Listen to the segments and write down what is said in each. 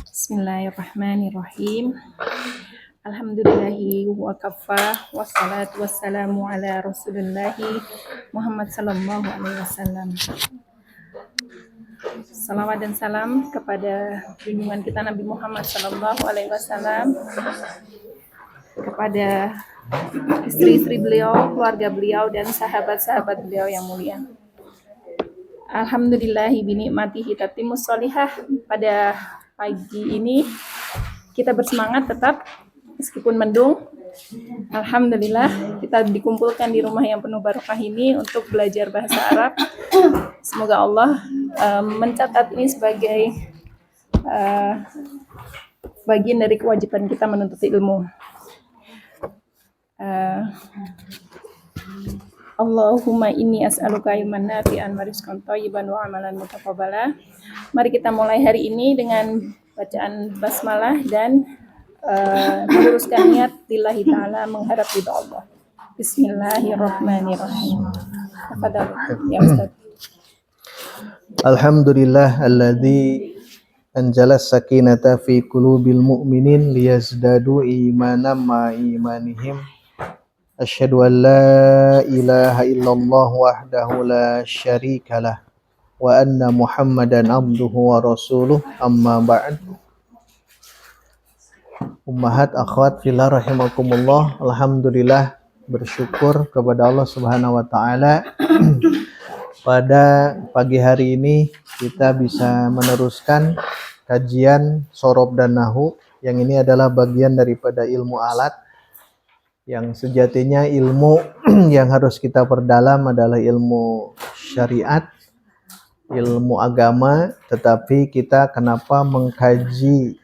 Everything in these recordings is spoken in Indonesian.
Bismillahirrahmanirrahim. Alhamdulillahi wa kafa wassalatu wassalamu ala rasulillahi Muhammad sallallahu alaihi wasallam. Salawat dan salam kepada junjungan kita Nabi Muhammad sallallahu alaihi wasallam, kepada istri-istri beliau, keluarga beliau, dan sahabat-sahabat beliau yang mulia. Alhamdulillahi binikmatihi tatimmus sholihah. Pada pagi ini kita bersemangat tetap meskipun mendung. Alhamdulillah kita dikumpulkan di rumah yang penuh barokah ini untuk belajar bahasa Arab. Semoga Allah mencatat ini sebagai bagian dari kewajiban kita menuntut ilmu. Allahumma inni as'aluka ilman nafi'an wa rizqan thayyiban wa amalan mutaqabbala. Mari kita mulai hari ini dengan bacaan basmalah dan meluruskan niat lillahi ta'ala, mengharap ridha Allah. Bismillahirrahmanirrahim. Tafadhal ya Ustaz. Alhamdulillah alladzi anzala sakinata fi qulubil mu'minin liyazdadu imanan ma imanihim. Asyhadu an la ilaha illallah wahdahu la syarikalah wa anna Muhammadan abduhu wa rasuluh, amma ba'd. Ummahat akhwat fillah rahimakumullah. Alhamdulillah, bersyukur kepada Allah Subhanahu wa taala pada pagi hari ini kita bisa meneruskan kajian sorob dan nahu, yang ini adalah bagian daripada ilmu alat, yang sejatinya ilmu yang harus kita perdalam adalah ilmu syariat, ilmu agama. Tetapi kita kenapa mengkaji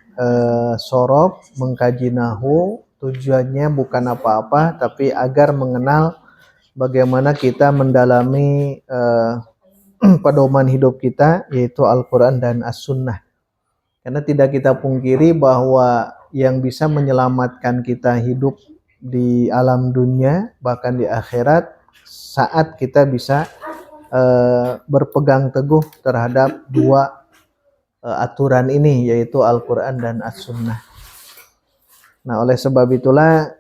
sorob, mengkaji nahu, tujuannya bukan apa-apa, tapi agar mengenal bagaimana kita mendalami pedoman hidup kita, yaitu Al-Quran dan As-Sunnah. Karena tidak kita pungkiri bahwa yang bisa menyelamatkan kita hidup di alam dunia, bahkan di akhirat, saat kita bisa berpegang teguh terhadap dua aturan ini, yaitu Al-Quran dan As-Sunnah. Nah, oleh sebab itulah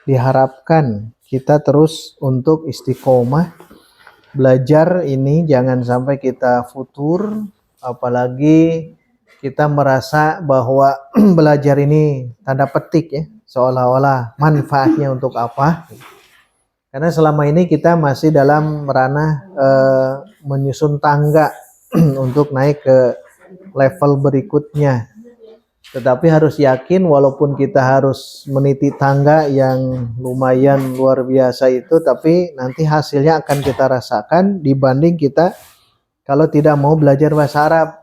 diharapkan kita terus untuk istiqomah belajar ini, jangan sampai kita futur, apalagi kita merasa bahwa belajar ini tanda petik ya, seolah-olah manfaatnya untuk apa. Karena selama ini kita masih dalam ranah menyusun tangga untuk naik ke level berikutnya. Tetapi harus yakin, walaupun kita harus meniti tangga yang lumayan luar biasa itu, tapi nanti hasilnya akan kita rasakan dibanding kita kalau tidak mau belajar bahasa Arab.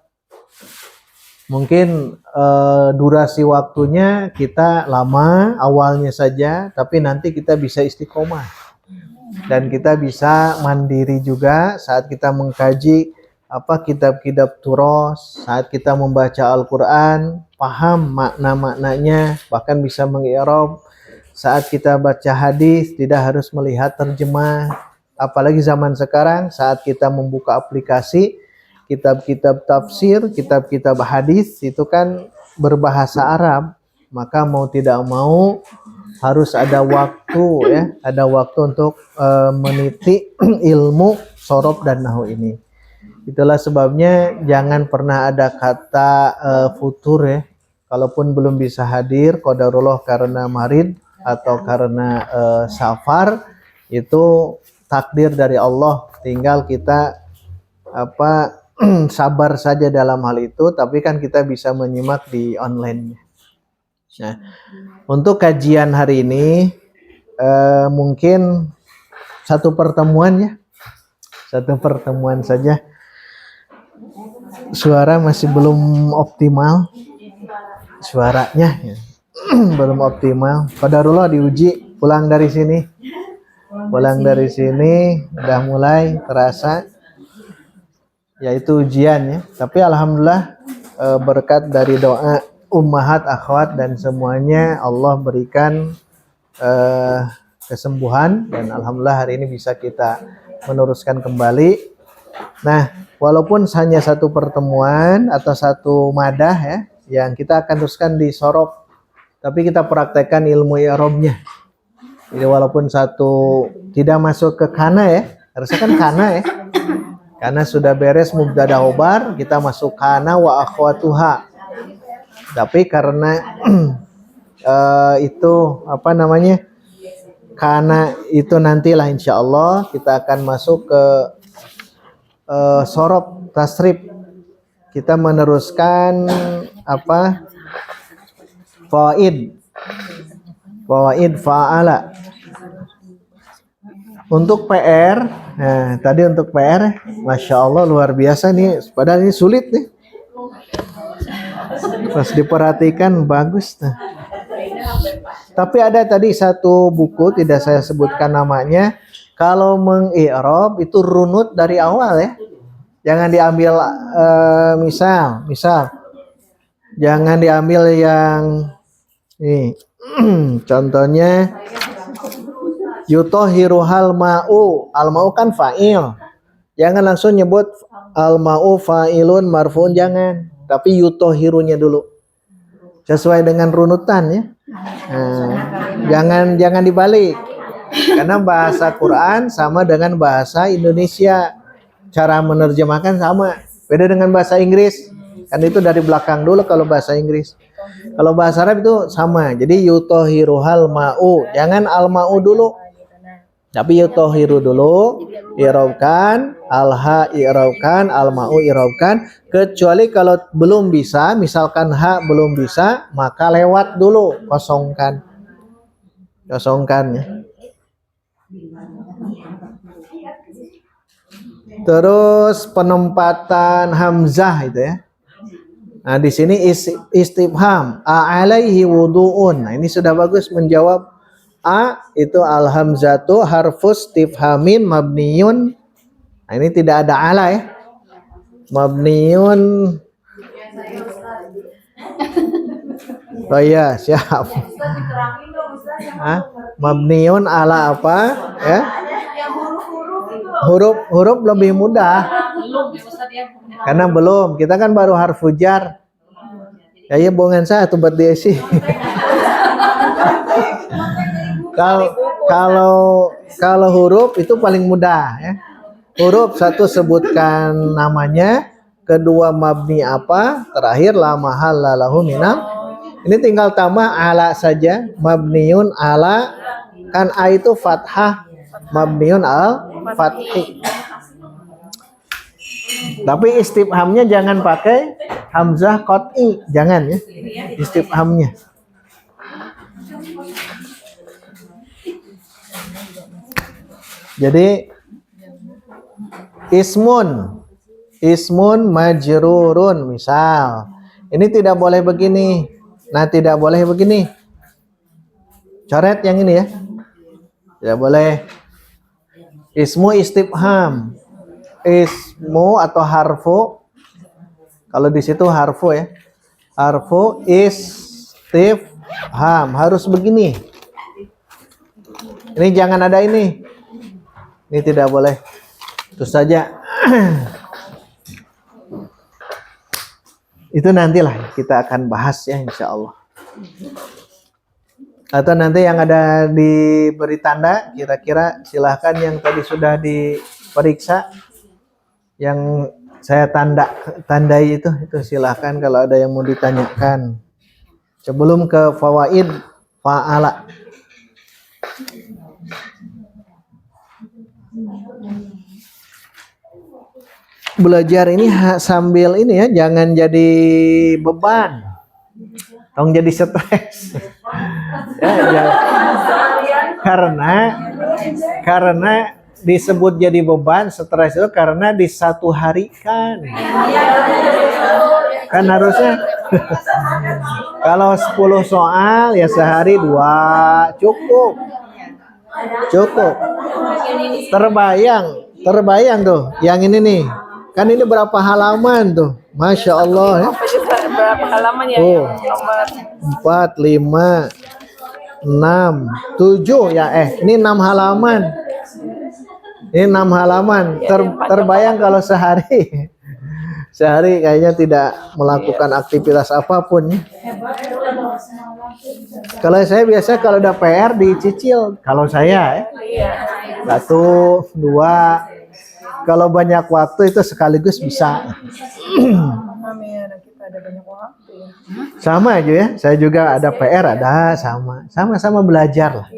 Mungkin durasi waktunya kita lama awalnya saja, tapi nanti kita bisa istiqomah dan kita bisa mandiri juga saat kita mengkaji kitab-kitab turos, saat kita membaca Al-Quran, paham makna-maknanya, bahkan bisa mengi'rab. Saat kita baca hadis tidak harus melihat terjemah, apalagi zaman sekarang saat kita membuka aplikasi kitab-kitab tafsir, kitab-kitab hadis itu kan berbahasa Arab, maka mau tidak mau harus ada waktu ya, ada waktu untuk meniti ilmu sorob dan nahu ini. Itulah sebabnya jangan pernah ada kata futur ya. Kalaupun belum bisa hadir, qadarullah karena marid atau karena safar, itu takdir dari Allah. Tinggal kita sabar saja dalam hal itu, tapi kan kita bisa menyimak di online. Nah, untuk kajian hari ini mungkin satu pertemuan saja. Suara masih belum optimal, suaranya ya. Belum optimal. Qadarullah diuji, pulang dari sini udah mulai terasa, yaitu ujian ya. Tapi alhamdulillah berkat dari doa ummahat, akhwat dan semuanya, Allah berikan kesembuhan, dan alhamdulillah hari ini bisa kita meneruskan kembali. Nah, walaupun hanya satu pertemuan atau satu madah ya, yang kita akan teruskan di sorok, tapi kita praktekkan ilmu i'rabnya. Jadi walaupun satu tidak masuk ke kana ya, harusnya kan kana ya. Karena sudah beres mubtada khobar, kita masuk kana wa akhwatuha. Tapi karena itu apa namanya? Kana itu nantilah insya Allah kita akan masuk ke sorop tasrif. Kita meneruskan apa? Fawaid fa'ala. Untuk PR, nah tadi untuk PR, Masya Allah luar biasa nih, padahal ini sulit nih. Pas diperhatikan bagus tuh. Tapi ada tadi satu buku, tidak saya sebutkan namanya. Kalau meng-i'rab itu runut dari awal ya. Jangan diambil misal, jangan diambil yang ini. Contohnya yutohiruhal ma'u. Al-ma'u kan fa'il. Jangan langsung nyebut al-ma'u fa'ilun marfu'un, jangan. Tapi yutohirunya dulu. Sesuai dengan runutan ya. Nah, jangan dibalik. Karena bahasa Quran sama dengan bahasa Indonesia. Cara menerjemahkan sama. Beda dengan bahasa Inggris. Kan itu dari belakang dulu kalau bahasa Inggris. Kalau bahasa Arab itu sama. Jadi yutohiruhal ma'u. Jangan al-ma'u dulu. Tapi yutohiru dulu, i'rabkan, al-ha i'rabkan, al-ma'u i'rabkan. Kecuali kalau belum bisa, misalkan ha belum bisa, maka lewat dulu, kosongkan ya. Terus penempatan hamzah itu ya. Nah di sini istifham, a'alaihi wudu'un. Nah ini sudah bagus menjawab. A itu al-hamzatu harfus istifhamin mabniyun. Nah ini tidak ada ala ya. Mabniyun. Oh iya, siap. Mabniyun ala apa? Ya. Huruf lebih mudah. Karena belum, kita kan baru harfu jar. Ya bongan saya tuh buat diisi. Kalau huruf itu paling mudah ya. Huruf satu sebutkan namanya, kedua mabni apa, terakhir la mahalla lahu minal. Ini tinggal tambah ala saja, mabniun ala, kan a itu fathah, mabniun al fathi. Tapi istifhamnya jangan pakai hamzah qat'i, jangan ya. Istifhamnya. Jadi ismun majrurun misal. Ini tidak boleh begini. Nah, tidak boleh begini. Coret yang ini ya. Tidak boleh. Ismu istifham. Ismu atau harfu. Kalau di situ harfu ya. Harfu istifham harus begini. Ini jangan ada ini. Ini tidak boleh. Itu saja. Itu nantilah kita akan bahas ya insya Allah. Atau nanti yang ada diberi tanda, kira-kira silahkan yang tadi sudah diperiksa, yang saya tandai itu silahkan kalau ada yang mau ditanyakan. Sebelum ke fawaid fa'ala. Belajar ini sambil ini ya, jangan jadi beban, tong jadi stres. Ya, karena disebut jadi beban, stres itu karena di satu hari kan harusnya kalau 10 soal ya sehari 2 cukup. Terbayang tuh yang ini nih. Kan ini berapa halaman tuh? Masya Allah ya. Berapa halaman ya? 4, 5, 6, 7 ya. Ini 6 halaman. Ini 6 halaman. Ya, yang panjang Terbayang kalau sehari. Sehari kayaknya tidak melakukan aktivitas apapun ya. Kalau saya biasa kalau udah PR dicicil. Kalau saya ya. Iya. 1, 2. Kalau banyak waktu itu sekaligus bisa. Amin. Kita ada banyak waktu ya. Sama aja ya. Saya juga ada PR, ada sama. Sama-sama belajar lah.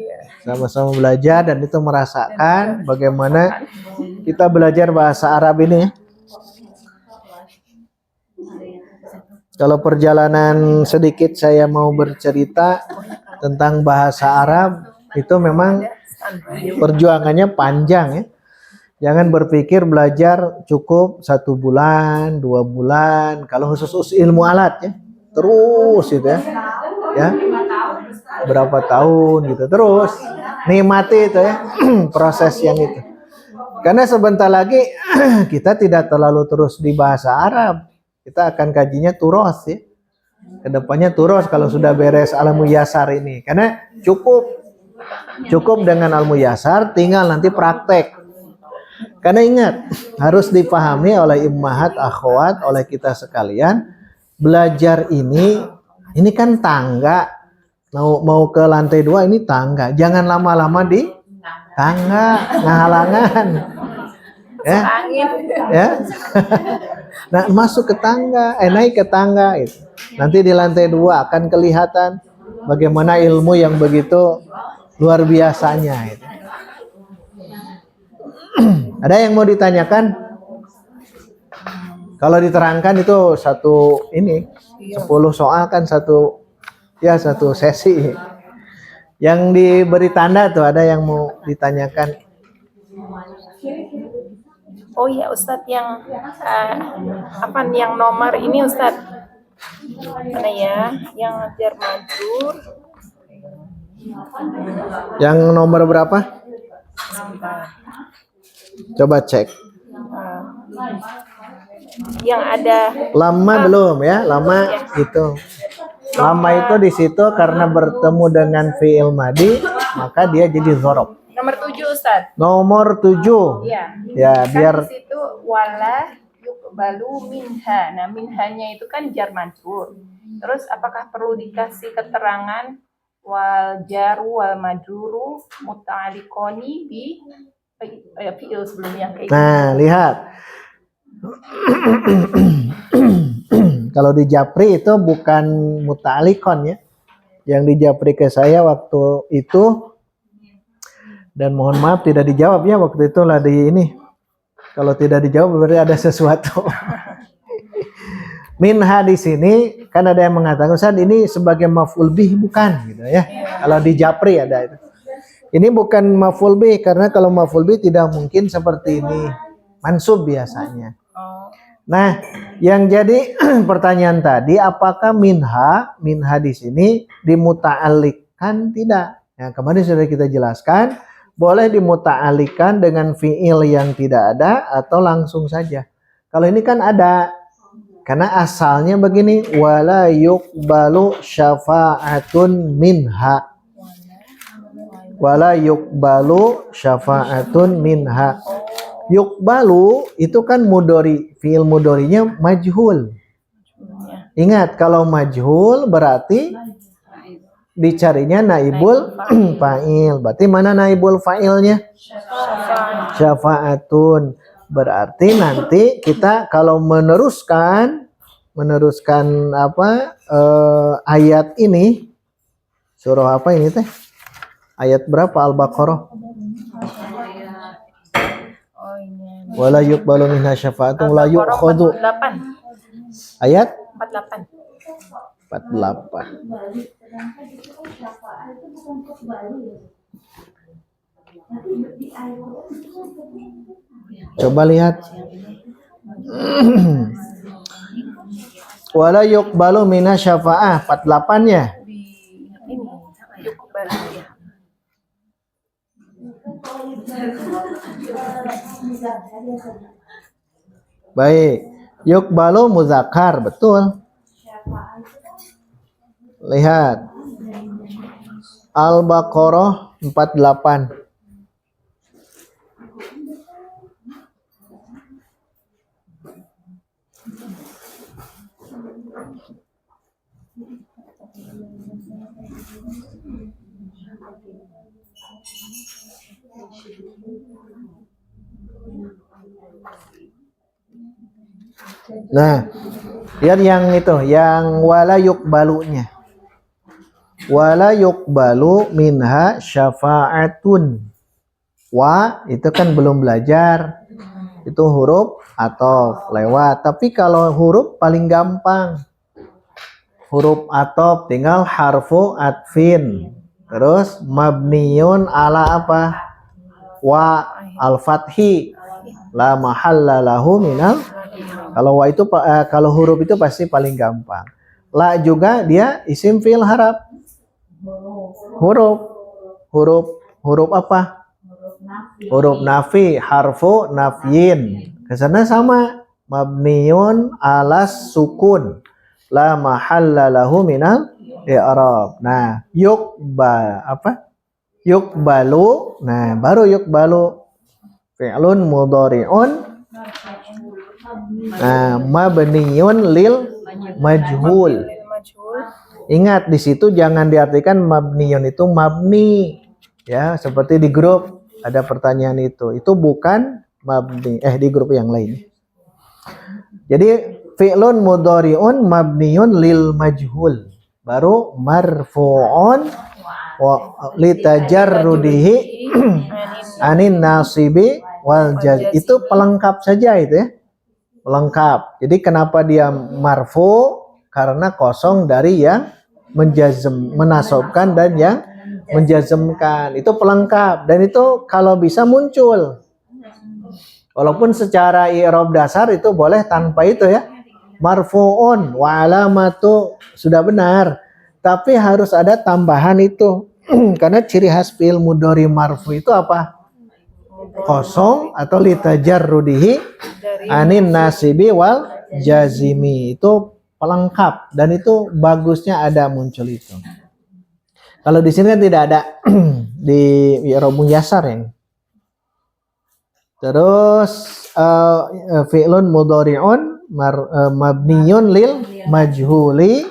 Sama-sama belajar dan itu merasakan bagaimana kita belajar bahasa Arab ini. Kalau perjalanan sedikit saya mau bercerita tentang bahasa Arab, itu memang perjuangannya panjang ya. Jangan berpikir belajar cukup 1 bulan, 2 bulan. Kalau khusus ilmu alat ya, terus gitu ya. Ya, berapa tahun gitu terus nikmati itu ya proses yang itu. Karena sebentar lagi kita tidak terlalu terus di bahasa Arab. Kita akan kajinya turos ya. Kedepannya turos kalau sudah beres al-muyasar ini. Karena cukup dengan al-muyasar, tinggal nanti praktek. Karena ingat, harus dipahami oleh immahat, akhwat, oleh kita sekalian, belajar ini kan tangga. Mau ke lantai 2 ini tangga. Jangan lama-lama di tangga, ngahalangan. Ya. Ya. Nah, masuk ke tangga, naik ke tangga itu. Nanti di lantai 2 akan kelihatan bagaimana ilmu yang begitu luar biasanya itu. Ada yang mau ditanyakan? Kalau diterangkan itu satu ini 10 soal kan satu sesi. Yang diberi tanda tuh ada yang mau ditanyakan? Oh iya Ustadz, yang apa nih yang nomor ini Ustadz? Mana ya? Yang jar majrur. Yang nomor berapa? Coba cek. Yang ada lama belum ya? Lama itu. Lama itu di situ karena bertemu dengan fi'il madi, maka dia jadi dzarab. Nomor 7 Ustadz. Nomor 7. Iya. Ya, kan biar di situ wala yuqbalu minha. Nah, minhanya itu kan jar majrur. Terus apakah perlu dikasih keterangan wal jaru wal majruru muta'alliqani bi fi'il sebelumnya kayak nah, lihat. Kalau di Japri itu bukan muta'alliqon ya. Yang di Japri ke saya waktu itu, dan mohon maaf tidak dijawab ya waktu itu lah di ini. Kalau tidak dijawab berarti ada sesuatu. Minha di sini kan ada yang mengatakan Ustaz ini sebagai maf'ul bih bukan gitu ya. Kalau di Japri ada itu. Ini bukan maf'ul bih karena kalau maf'ul bih tidak mungkin seperti ini. Mansub biasanya. Nah, yang jadi pertanyaan tadi apakah minha di sini dimuta'alliqkan tidak? Ya, kemarin sudah kita jelaskan boleh dimuta'alliqkan dengan fi'il yang tidak ada atau langsung saja. Kalau ini kan ada. Karena asalnya begini, wala yuqbalu syafa'atun minha. Wala yuqbalu syafa'atun minha. Yuqbalu itu kan mudhari, fi'il mudharinya majhul. Ingat kalau majhul berarti dicarinya naibul fa'il. Berarti mana naibul fa'ilnya? Syafa'atun. Berarti nanti kita kalau meneruskan apa ayat ini, surah apa ini teh? Ayat berapa Al-Baqarah? Wala yuqbalu minha syafa'atun la yu'khadhu. Ayat 48. 48. Coba lihat. Wala yuqbalu minha syafa'ah 48-nya. Ini yuqbalu ya. Baik. Yuqbalu muzakkar, betul. Lihat. Al-Baqarah 48. Nah, lihat yang itu, yang wala yuqbalunya. Wala yuqbalu minha syafa'atun. Wa itu kan belum belajar. Itu huruf atau lewat. Tapi kalau huruf paling gampang. Huruf atop tinggal harfu atfin. Terus mabniyun ala apa? Wa al-fathi. La mahalla lahu minal. Kalau wa itu kalau huruf itu pasti paling gampang. La juga dia isim fi'il harap. Huruf apa? Huruf nafi, harfu nafyin. Kesana sama. Mabniyun alas sukun. La mahalla lahu minal i'rab. Nah, yukbalu. Nah, baru yukbalu. Fi'lun mudhari'un. Nah, mabniyun lil majhul. Ingat di situ jangan diartikan mabniyun itu mabni. Ya, seperti di grup ada pertanyaan itu. Itu bukan mabni. Di grup yang lain. Jadi fi'lun mudhari'un mabniyun lil majhul. Baru marfu'un wa litajarrudihi anin nasibi wal jaz. Itu pelengkap saja itu ya. Pelengkap. Jadi kenapa dia marfu? Karena kosong dari yang menasobkan dan yang menjazmkan. Itu pelengkap dan itu kalau bisa muncul. Walaupun secara i'rab dasar itu boleh tanpa itu ya. Marfu'un wa alamatu sudah benar. Tapi harus ada tambahan itu. Karena ciri khas fi'il mudhari marfu itu apa? Kosong atau litajarrudihi anin nasibi wal jazimi. Itu pelengkap dan itu bagusnya ada muncul itu. Kalau di sini kan tidak ada di i'rab muyassar ya. Terus fi'lun mudhari'un mabniyun lil majhuli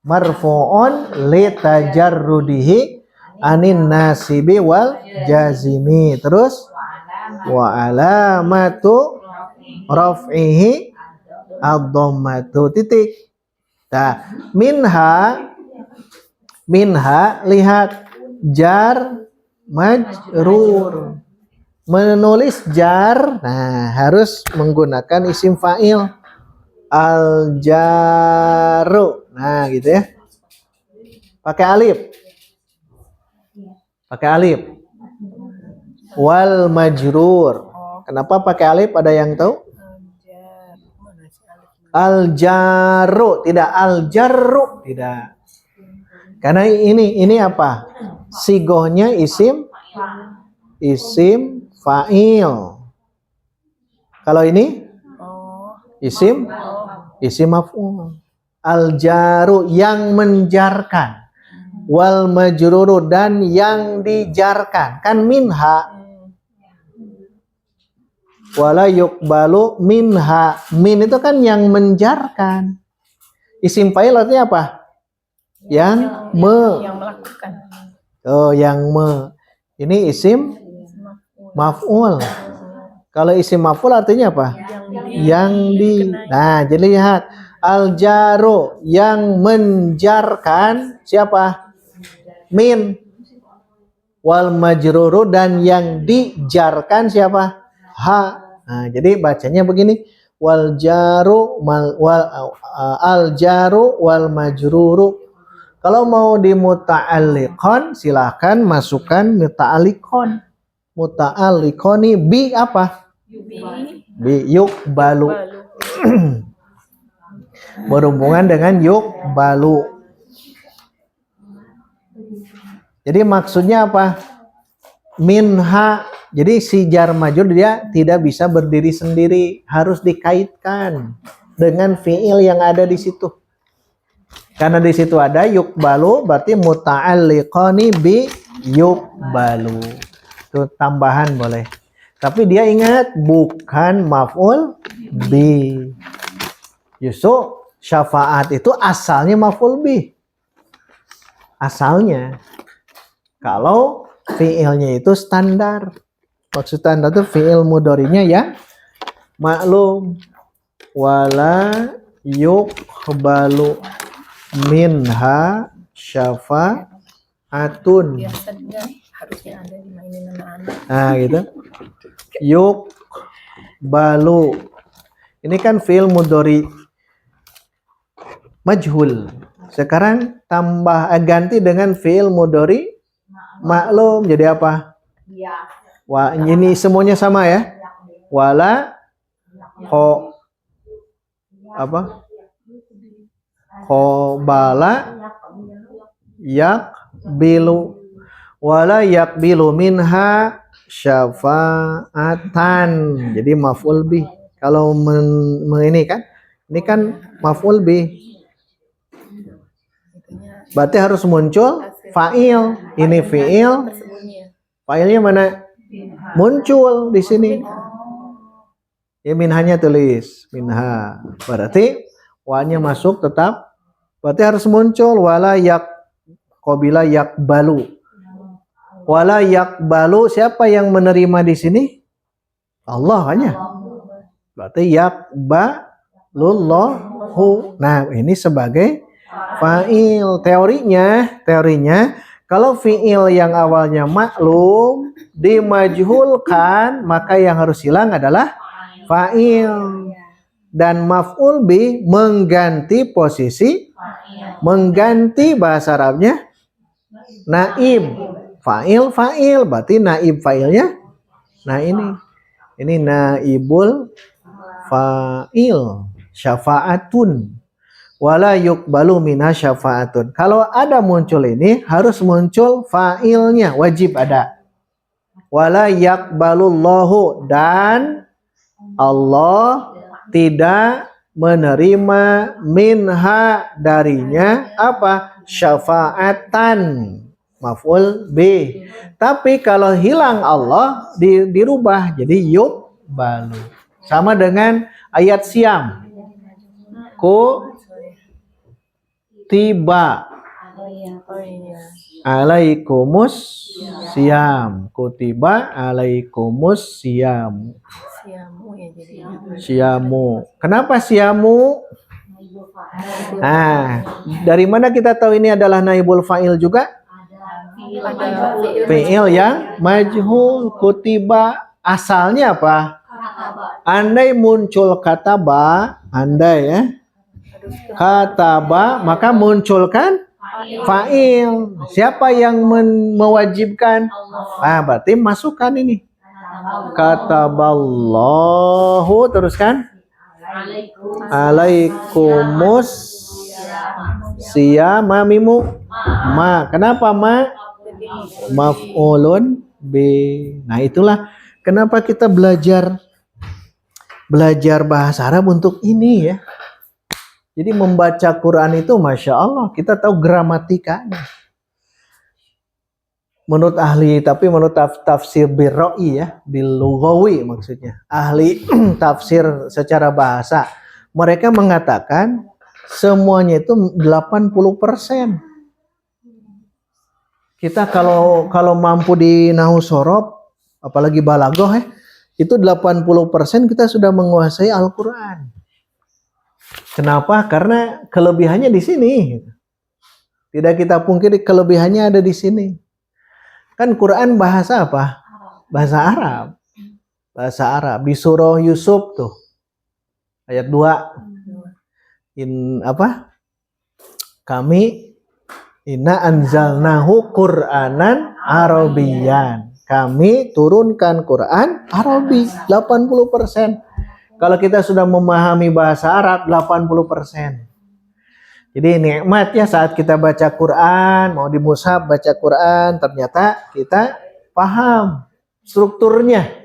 marfu'un li tajarrudihi anin nasibi wal jazimi. Terus wa alamatu raf'ihi ad-dhammatu titik. Nah, minha lihat jar majrur. Menulis jar, nah harus menggunakan isim fa'il. Al-jaru. Nah, gitu ya. Pakai alif. Pakai alif. Wal majrur. Kenapa pakai alif? Ada yang tahu? Al-jaru, tidak al-jarru, tidak. Karena ini apa? Sigohnya isim fa'il. Kalau ini isim maf'ul. Al-jaru yang menjarkan. Wal majruru dan yang dijarkan. Kan minha. Wala yuqbalu minha. Min itu kan yang menjarkan. Isim fa'il artinya apa? Yang melakukan. Oh, yang Ini isim maf'ul. Kalau isim maf'ul artinya apa? Nah, jadi lihat al-jaru yang menjarkan siapa? Min. Wal majruru dan yang dijarkan siapa? Ha. Nah, jadi bacanya begini. Wal jaru al jaru wal majruru. Kalau mau di muta'alliqan silahkan masukkan muta'alliqan. Muta'alliqani bi apa? Bi yuqbalu. Berhubungan dengan yuqbalu. Jadi maksudnya apa? Minha. Jadi si jar majrur dia tidak bisa berdiri sendiri, harus dikaitkan dengan fiil yang ada di situ. Karena di situ ada yuqbalu, berarti muta'alliqani bi yuqbalu. Itu tambahan boleh. Tapi dia ingat bukan maf'ul bi. Justru Syafaat itu asalnya maf'ul bih. Asalnya. Kalau fiilnya itu standar. Maksud standar itu fiil mudhari'nya ya maklum. Wala yuqbalu minha syafa'atun. Biasa juga harusnya ada dimainin anak-anak. Nah gitu. Yuqbalu. Ini kan fiil mudhari majhul. Sekarang ganti dengan fiil mudhari maklum. Jadi apa? Wah, ini semuanya sama ya. Wala qobala yakbilu wala yakbilu minha syafa'atan. Jadi maf'ul bih. Kalau ini kan maf'ul bih. Berarti harus muncul fa'il. Ini fi'il. Fa'ilnya mana? Muncul di sini. Ya minhanya tulis. Minha. Berarti wa-nya masuk tetap. Berarti harus muncul. Wala qobila yakbalu. Wala yakbalu. Siapa yang menerima di sini? Allah hanya. Berarti yakbalullahu. Nah ini sebagai fa'il. Teorinya kalau fi'il yang awalnya maklum dimajhulkan, maka yang harus hilang adalah fa'il. Dan maf'ul bih mengganti posisi, mengganti bahasa Arabnya naib. Fa'il, berarti naib fa'ilnya. Nah ini naibul fa'il. Syafa'atun. Wala yuqbalu minha syafa'atun. Kalau ada muncul ini, harus muncul fa'ilnya. Wajib ada. Wala yakbalullahu. Dan Allah tidak menerima minha darinya apa? Syafa'atan. Maf'ul bih. Tapi kalau hilang Allah, dirubah jadi yuqbalu. Sama dengan ayat siam. Kutiba alaikumus siam. Kutiba alaikumus siam. Siamu. Kenapa siamu? Nah, dari mana kita tahu ini adalah naibul fa'il juga? Fi'il yang majhul. Kutiba asalnya apa? Andai muncul kataba, andai ya. Kataba, maka munculkan fa'il. Siapa yang mewajibkan? Berarti masukkan ini. Kataballahu, teruskan. Alaikumus siyama mimu. Ma. Kenapa ma? Maf'ulun bi. Nah itulah kenapa kita belajar bahasa Arab untuk ini ya. Jadi membaca Quran itu Masya Allah, kita tahu gramatikanya. Menurut ahli, tapi menurut tafsir birra'i ya, bil-lughawi maksudnya. Ahli tafsir secara bahasa. Mereka mengatakan semuanya itu 80%. Kita kalau mampu di nahwu shorof, apalagi balaghah ya, itu 80% kita sudah menguasai Al-Quran. Kenapa? Karena kelebihannya di sini. Tidak kita pungkiri kelebihannya ada di sini. Kan Quran bahasa apa? Bahasa Arab. Bahasa Arab. Di surah Yusuf tuh. Ayat 2. Kami inna anzalnahu Qur'anan Arabiyyan. Kami turunkan Quran Arabi 80%. Kalau kita sudah memahami bahasa Arab 80%. Jadi nikmatnya saat kita baca Quran, mau di mushaf baca Quran, ternyata kita paham strukturnya.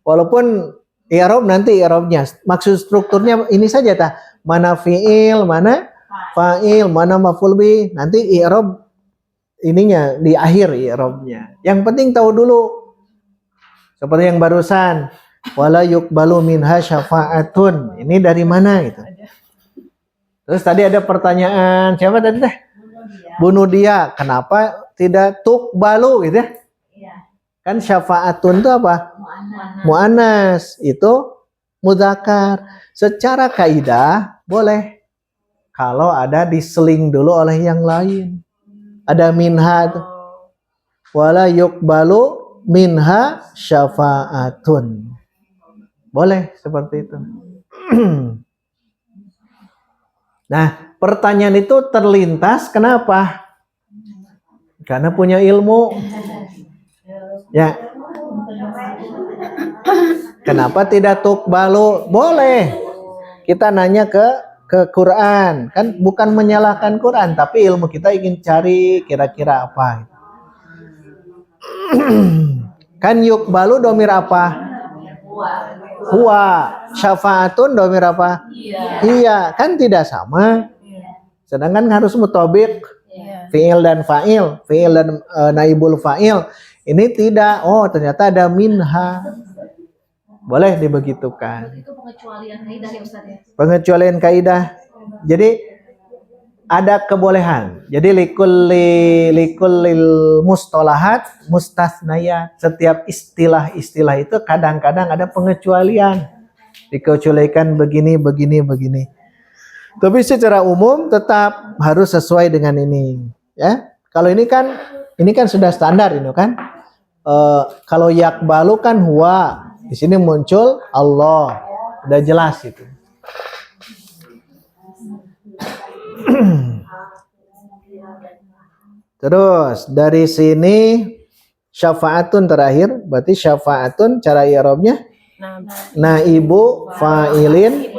Walaupun i'rab nanti i'rabnya, maksud strukturnya ini saja mana fi'il, mana fa'il, mana maf'ul bih, nanti i'rab ininya di akhir i'rabnya. Yang penting tahu dulu. Seperti yang barusan, wala yuqbalu minha syafa'atun. Ini dari mana gitu? Terus tadi ada pertanyaan siapa tadi teh? Bunuh dia. Kenapa tidak tuqbalu gitu ya? Kan syafaatun itu apa? Mu'annas. Itu mudzakkar. Secara kaidah boleh kalau ada diseling dulu oleh yang lain. Ada minha tuh. Wala yuqbalu minha syafaatun. Boleh seperti itu. Nah, pertanyaan itu terlintas kenapa? Karena punya ilmu. Ya. Kenapa tidak tuqbalu? Boleh. Kita nanya ke Quran. Kan bukan menyalahkan Quran, tapi ilmu kita ingin cari kira-kira apa. Kan yuqbalu domir apa? Huwa. Syafaatun domir apa? Iya. Kan tidak sama. Sedangkan harus mutobik. Fi'il dan fa'il. Fi'il dan naibul fa'il. Ini tidak. Oh, ternyata ada minha. Boleh dibegitukan. Itu pengecualian kaidah ya Ustaz ya? Pengecualian kaidah. Jadi ada kebolehan. Jadi likullil mustolahat mustasnaya. Setiap istilah-istilah itu kadang-kadang ada pengecualian. Dikecualikan begini. Tapi secara umum tetap harus sesuai dengan ini. Ya, kalau ini kan sudah standar ini kan. Kalau yakbalu kan huwa. Di sini muncul Allah. Udah jelas itu. Terus dari sini syafaatun terakhir, berarti syafaatun cara i'rabnya naibu fa'ilin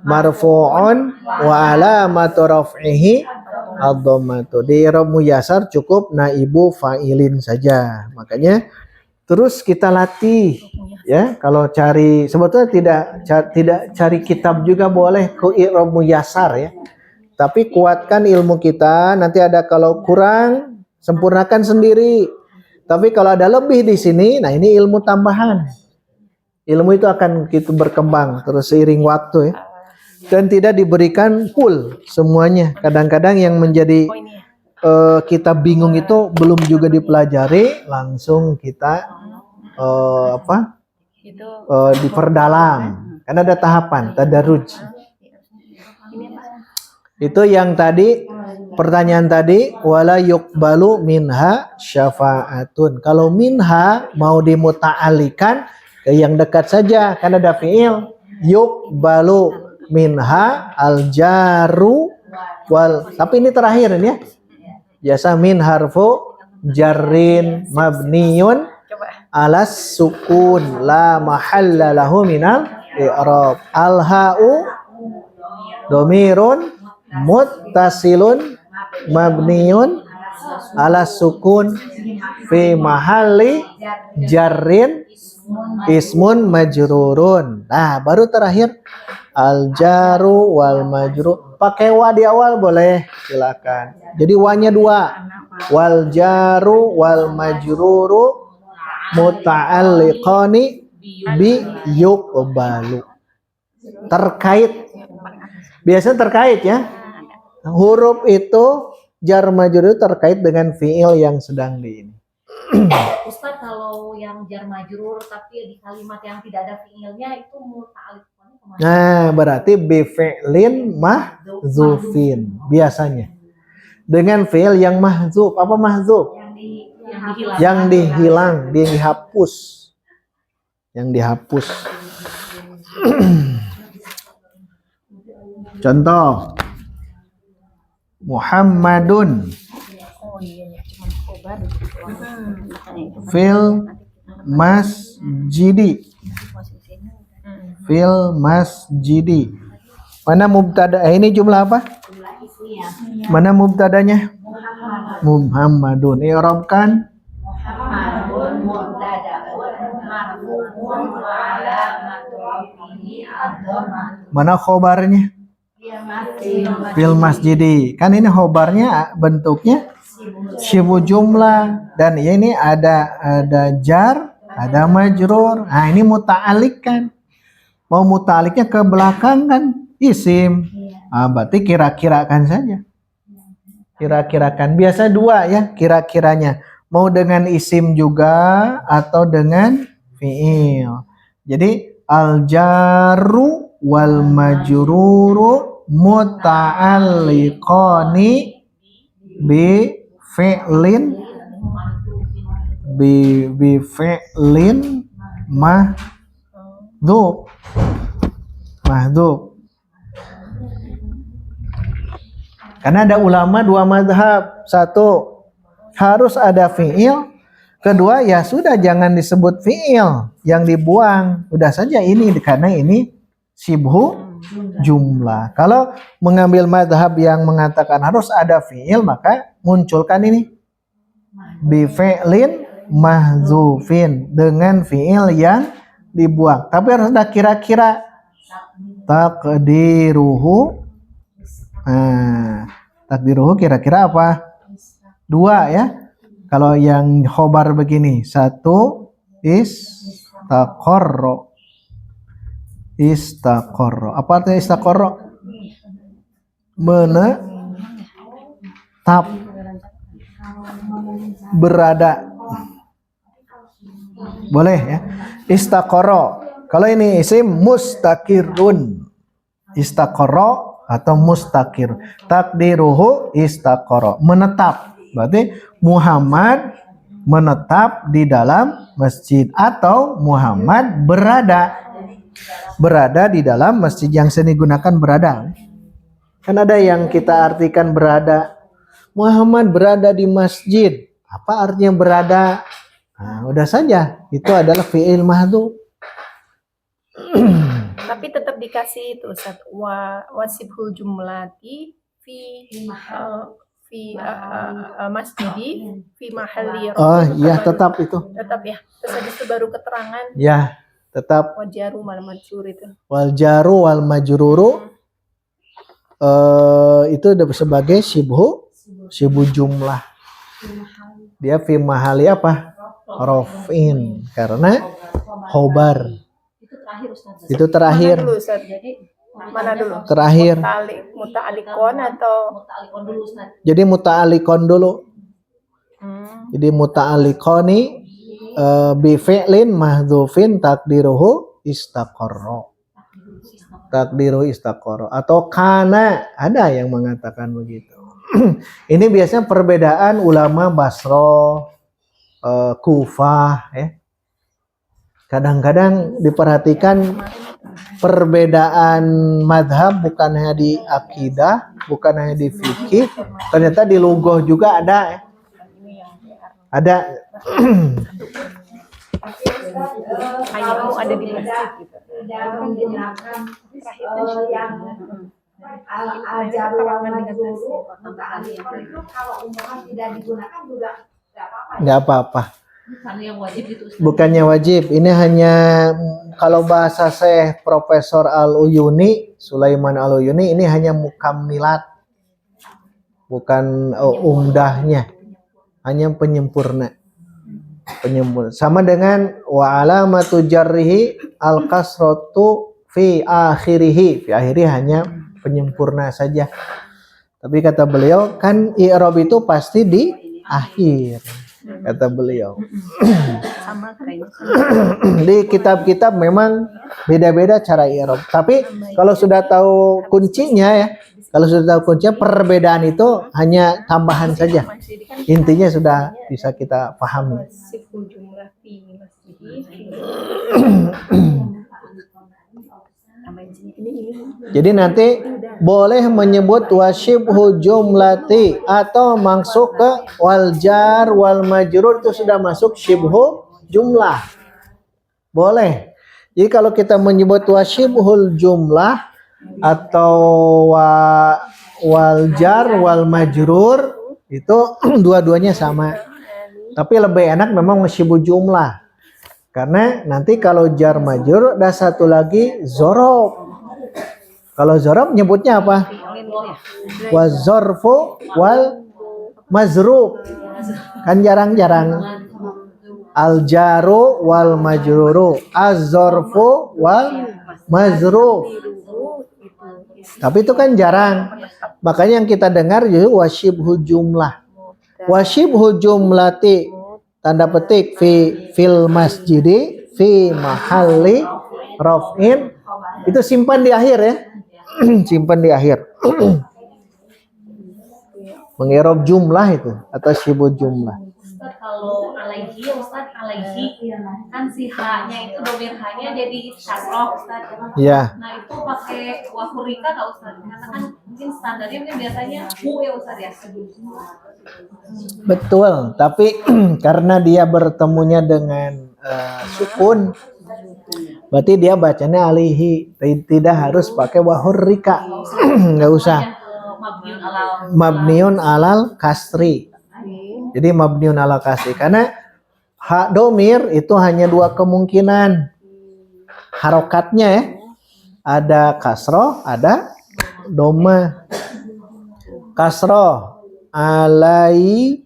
marfu'un wa alamatu raf'ihi ad-dhammatu. Di i'rab muyassar cukup naibu fa'ilin saja. Makanya terus kita latih ya, kalau cari sebetulnya tidak cari kitab juga boleh ke i'rab muyassar ya. Tapi kuatkan ilmu kita, nanti ada kalau kurang sempurnakan sendiri. Tapi kalau ada lebih di sini, nah ini ilmu tambahan. Ilmu itu akan kita berkembang terus seiring waktu ya. Dan tidak diberikan full semuanya. Kadang-kadang yang menjadi kita bingung itu belum juga dipelajari, langsung kita diperdalam. Karena ada tahapan, tadarruj. Itu yang tadi pertanyaan tadi wala yuqbalu minha syafaatun. Kalau minha mau dimuta'alikan yang dekat saja karena ada fi'il yuqbalu minha aljaru wal. Tapi ini terakhir ini ya. Biasa min harfu jarrin mabniyun alas sukun la mahalla lahu minal i'rab. Al ha'u domirun muttasilun mabniun ala sukun fi mahalli jarrin ismun majrurun. Nah, baru terakhir al jaru wal majrur. Pakai wa di awal boleh, silakan. Jadi wa-nya dua. Wal jaru wal majruru muta'alliqani bi yuqbalu. Terkait. Biasanya terkait ya. Huruf itu jar majrur terkait dengan fiil yang sedang di ini. Ustaz, kalau yang jar majrur tapi di kalimat yang tidak ada fiilnya itu muta'alliq kemana? Nah, berarti bi fi'lin mahzufin biasanya. Dengan fiil yang mahzuf. Apa mahzuf? Yang dihilang, yang dihapus. Yang dihapus. Contoh Muhammadun fil masjidi. Fil masjidi. Mana mubtada? Ini jumlah apa? Mana mubtadanya? Muhammadun. I'rabkan Muhammadun mubtada'un marfu'un wa alamatu rafihi ad-dhammah. mana khobarnya? Fil masjidi. Kan ini khobarnya bentuknya syibu jumlah dan ini ada jar, ada majrur. Nah, ini muta'alik kan. Mau muta'aliknya ke belakang kan isim. Berarti kira-kirakan saja. Kira-kirakan. Biasa dua ya kira-kiranya. Mau dengan isim juga atau dengan fi'il. Jadi al-jarru wal majruru muta'alliqani bi fi'lin mahdhuf. Karena ada ulama dua madhab. Satu, harus ada fi'il. Kedua, ya sudah jangan disebut fi'il. Yang dibuang. Udah saja ini. Karena ini sibhu jumlah. Kalau mengambil madhab yang mengatakan harus ada fi'il, maka munculkan ini. Bi fi'lin mahdzufin. Dengan fi'il yang dibuang. Tapi harus ada kira-kira. Takdiruhu. Takdiruhu kira-kira apa? Dua ya. Kalau yang khobar begini, satu istaqarro. Apa artinya istaqarro? Menetap, berada. Boleh ya. Istaqarro. Kalau ini isim mustaqirun. Istaqarro atau mustaqir. Takdiruhu istaqarra, menetap. Berarti Muhammad menetap di dalam masjid atau Muhammad berada di dalam masjid. Yang seni gunakan berada. Kan ada yang kita artikan berada. Muhammad berada di masjid. Apa artinya berada? Udah saja. Itu adalah fi'il mahdhuf. Tapi tetap dikasih itu Ustaz, wasibhul jumlati fi masjidi fi mahalli. Oh iya, tetap itu. Tetap ya. Terus habis itu baru keterangan. Ya, tetap. Wajaru wal majrur itu. Wal jaru wal majruru itu sebagai sibhu jumlah. Dia fi mahali apa? Rafin, karena khobar. Itu terakhir. Mana dulu, Ustaz? Mana dulu? Terakhir. Muta'alikon atau Muta'alikon dulu Ustaz. Jadi muta'alikon dulu. Jadi muta'alikoni bi fi'lin mahdzufin takdiruhu istaqarra. Takdiruhu istaqarra atau kana, ada yang mengatakan begitu. Ini biasanya perbedaan ulama Basra, Kufah ya. Kadang-kadang diperhatikan perbedaan madhab bukan hanya di akidah, bukan hanya di fikih, ternyata di lughah juga ada ya. Ada. ayatmu ada di masjid gitu. Al-ajaru wal majruru muta'alliqun itu kalau umpama tidak digunakan juga Nggak apa-apa. Karena yang wajib itu Ustaz. Bukannya wajib, ini hanya kalau bahasa Syekh Profesor Al-Uyuni, Sulaiman Al-Uyuni, ini hanya mukammilat, bukan umdahnya, hanya penyempurna. Sama dengan wa alamatu jarrihi al-kasratu fi akhirih. Fi akhirih hanya penyempurna saja. Tapi kata beliau kan i'rab itu pasti di akhir. Kata beliau. Sama kayaknya. Di kitab-kitab memang beda-beda cara i'rab. Tapi kalau sudah tahu kuncinya ya, kalau sudah tahu kuncinya, perbedaan itu hanya tambahan saja. Intinya sudah bisa kita pahami. Wasibhul jumlah fi masjidi. Jadi nanti boleh menyebut wasyibhu jumlati atau masuk ke wal jar wal majrur, itu sudah masuk syibhu jumlah. Boleh. Jadi kalau kita menyebut wasyibhul jumlah atau wal jar wal majrur, itu dua-duanya sama. Tapi lebih enak memang wasyibhu jumlah. Karena nanti kalau jar majrur ada satu lagi zorob. Kalau zorob nyebutnya apa? Wazorfu wal mazrub. Kan jarang-jarang. Al jaru wal majruru. Az-zorfu wal mazrub. Tapi itu kan jarang. Makanya yang kita dengar justru wasyibhu jumlah. Wasyibhu jumlati tanda petik fil masjidi fi mahalli raf'in, itu simpan di akhir ya. Simpan di akhir. Mengirob jumlah itu atau syibu jumlah. Ustaz, kalau alaihi, Ustaz, alaihi kan si H-nya itu domir H-nya jadi kasroh, Ustaz. Ya. Nah itu pakai wahurika nggak, Ustaz? Karena kan mungkin standarnya mungkin biasanya hu ya, Ustaz ya. Betul, tapi karena dia bertemunya dengan sukun, berarti dia bacanya alihi, tidak harus pakai wahurika. Nggak usah. Mabniun alal kasri. Jadi mabniun alal kasri karena hak domir itu hanya dua kemungkinan harokatnya ya. Ada kasroh, ada doma. Kasroh alaihi.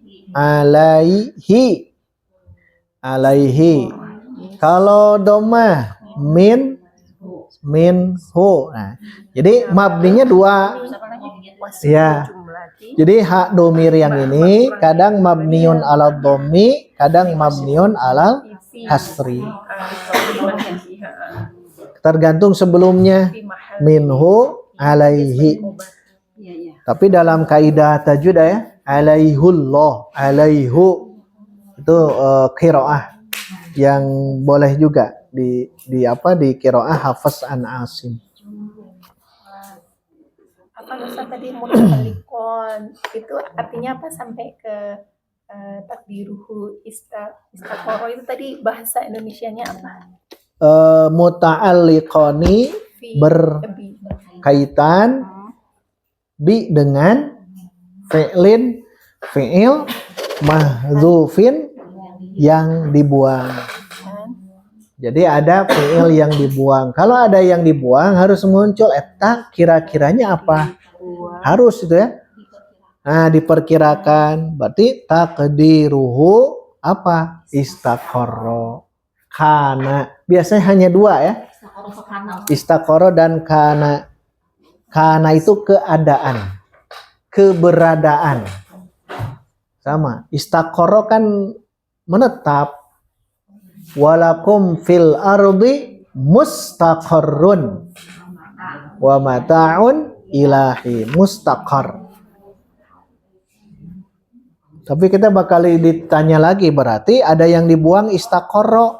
Kalau doma minhu. Nah, jadi mabninya dua. Ya. Jadi hak domir yang ini kadang mabniun alal domi, kadang mabniun alal kasri. Tergantung sebelumnya minhu alaihi. Tapi dalam kaidah tajwid ya, alaihullah, alaihu itu qiraah yang boleh juga di qiraah Hafs an Asim. Apa Ustaz tadi muta'alliqon itu artinya apa sampai ke takdiruhu istaqoro itu tadi bahasa Indonesianya apa? Muta'alliqoni berkaitan bi dengan fi'il mahdzufin yang dibuang. Jadi ada fi'il yang dibuang. Kalau ada yang dibuang harus muncul eta kira-kiranya apa? Harus itu ya. Nah, diperkirakan. Berarti takdiruhu apa? Istaqarra. Kana. Biasanya hanya dua ya. Istaqarra dan kana. Kana itu keadaan. Keberadaan. Sama. Istaqarra kan menetap. Walakum fil ardi mustaqarrun wa mata'un ilahi, mustaqar. Tapi kita bakal ditanya lagi, berarti ada yang dibuang istaqarra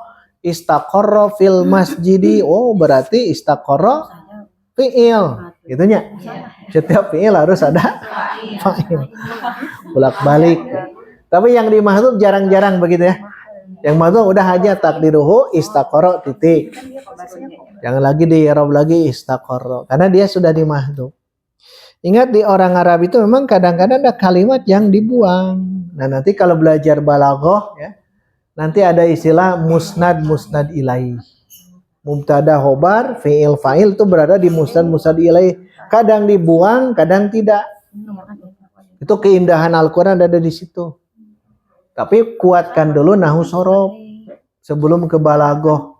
fil masjidi. Oh, berarti istaqarra fi'il gitunya. Setiap fi'il harus ada fa'il. Bolak-balik. Tapi yang di mahdzuf jarang-jarang begitu ya. Yang mahdzuf udah aja takdiruhu istaqarra titik. Jangan lagi di i'rab lagi istaqarra karena dia sudah di mahdzuf. Ingat di orang Arab itu memang kadang-kadang ada kalimat yang dibuang. Nah, nanti kalau belajar balaghah ya, nanti ada istilah musnad ilaih. Mubtada khobar, fi'il fa'il itu berada di musnad ilaih. Kadang dibuang, kadang tidak. Itu keindahan Al-Qur'an ada di situ. Tapi kuatkan dulu nahu sorob sebelum ke balaghah.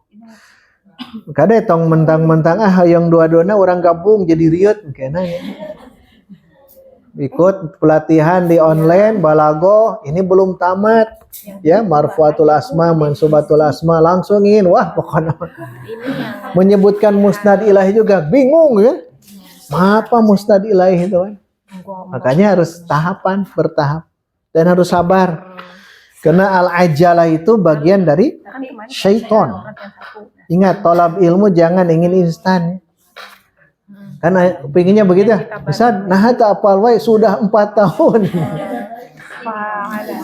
Kada tong mentang-mentang yang dua-duanya orang gabung jadi riut kena ya. Ikut pelatihan di online balaghah ini belum tamat ya, marfuatul asma, mansubatul asma langsungin. Wah, pokoknya menyebutkan musnad ilahi juga bingung ya. Apa musnad ilahi itu kan? Makanya harus bertahap dan harus sabar. Karena al-ajalah itu bagian dari syaitan. Ingat, tolab ilmu jangan ingin instan. Karena pinginnya begitu ya. Misal, nah itu apal wae sudah 4 tahun.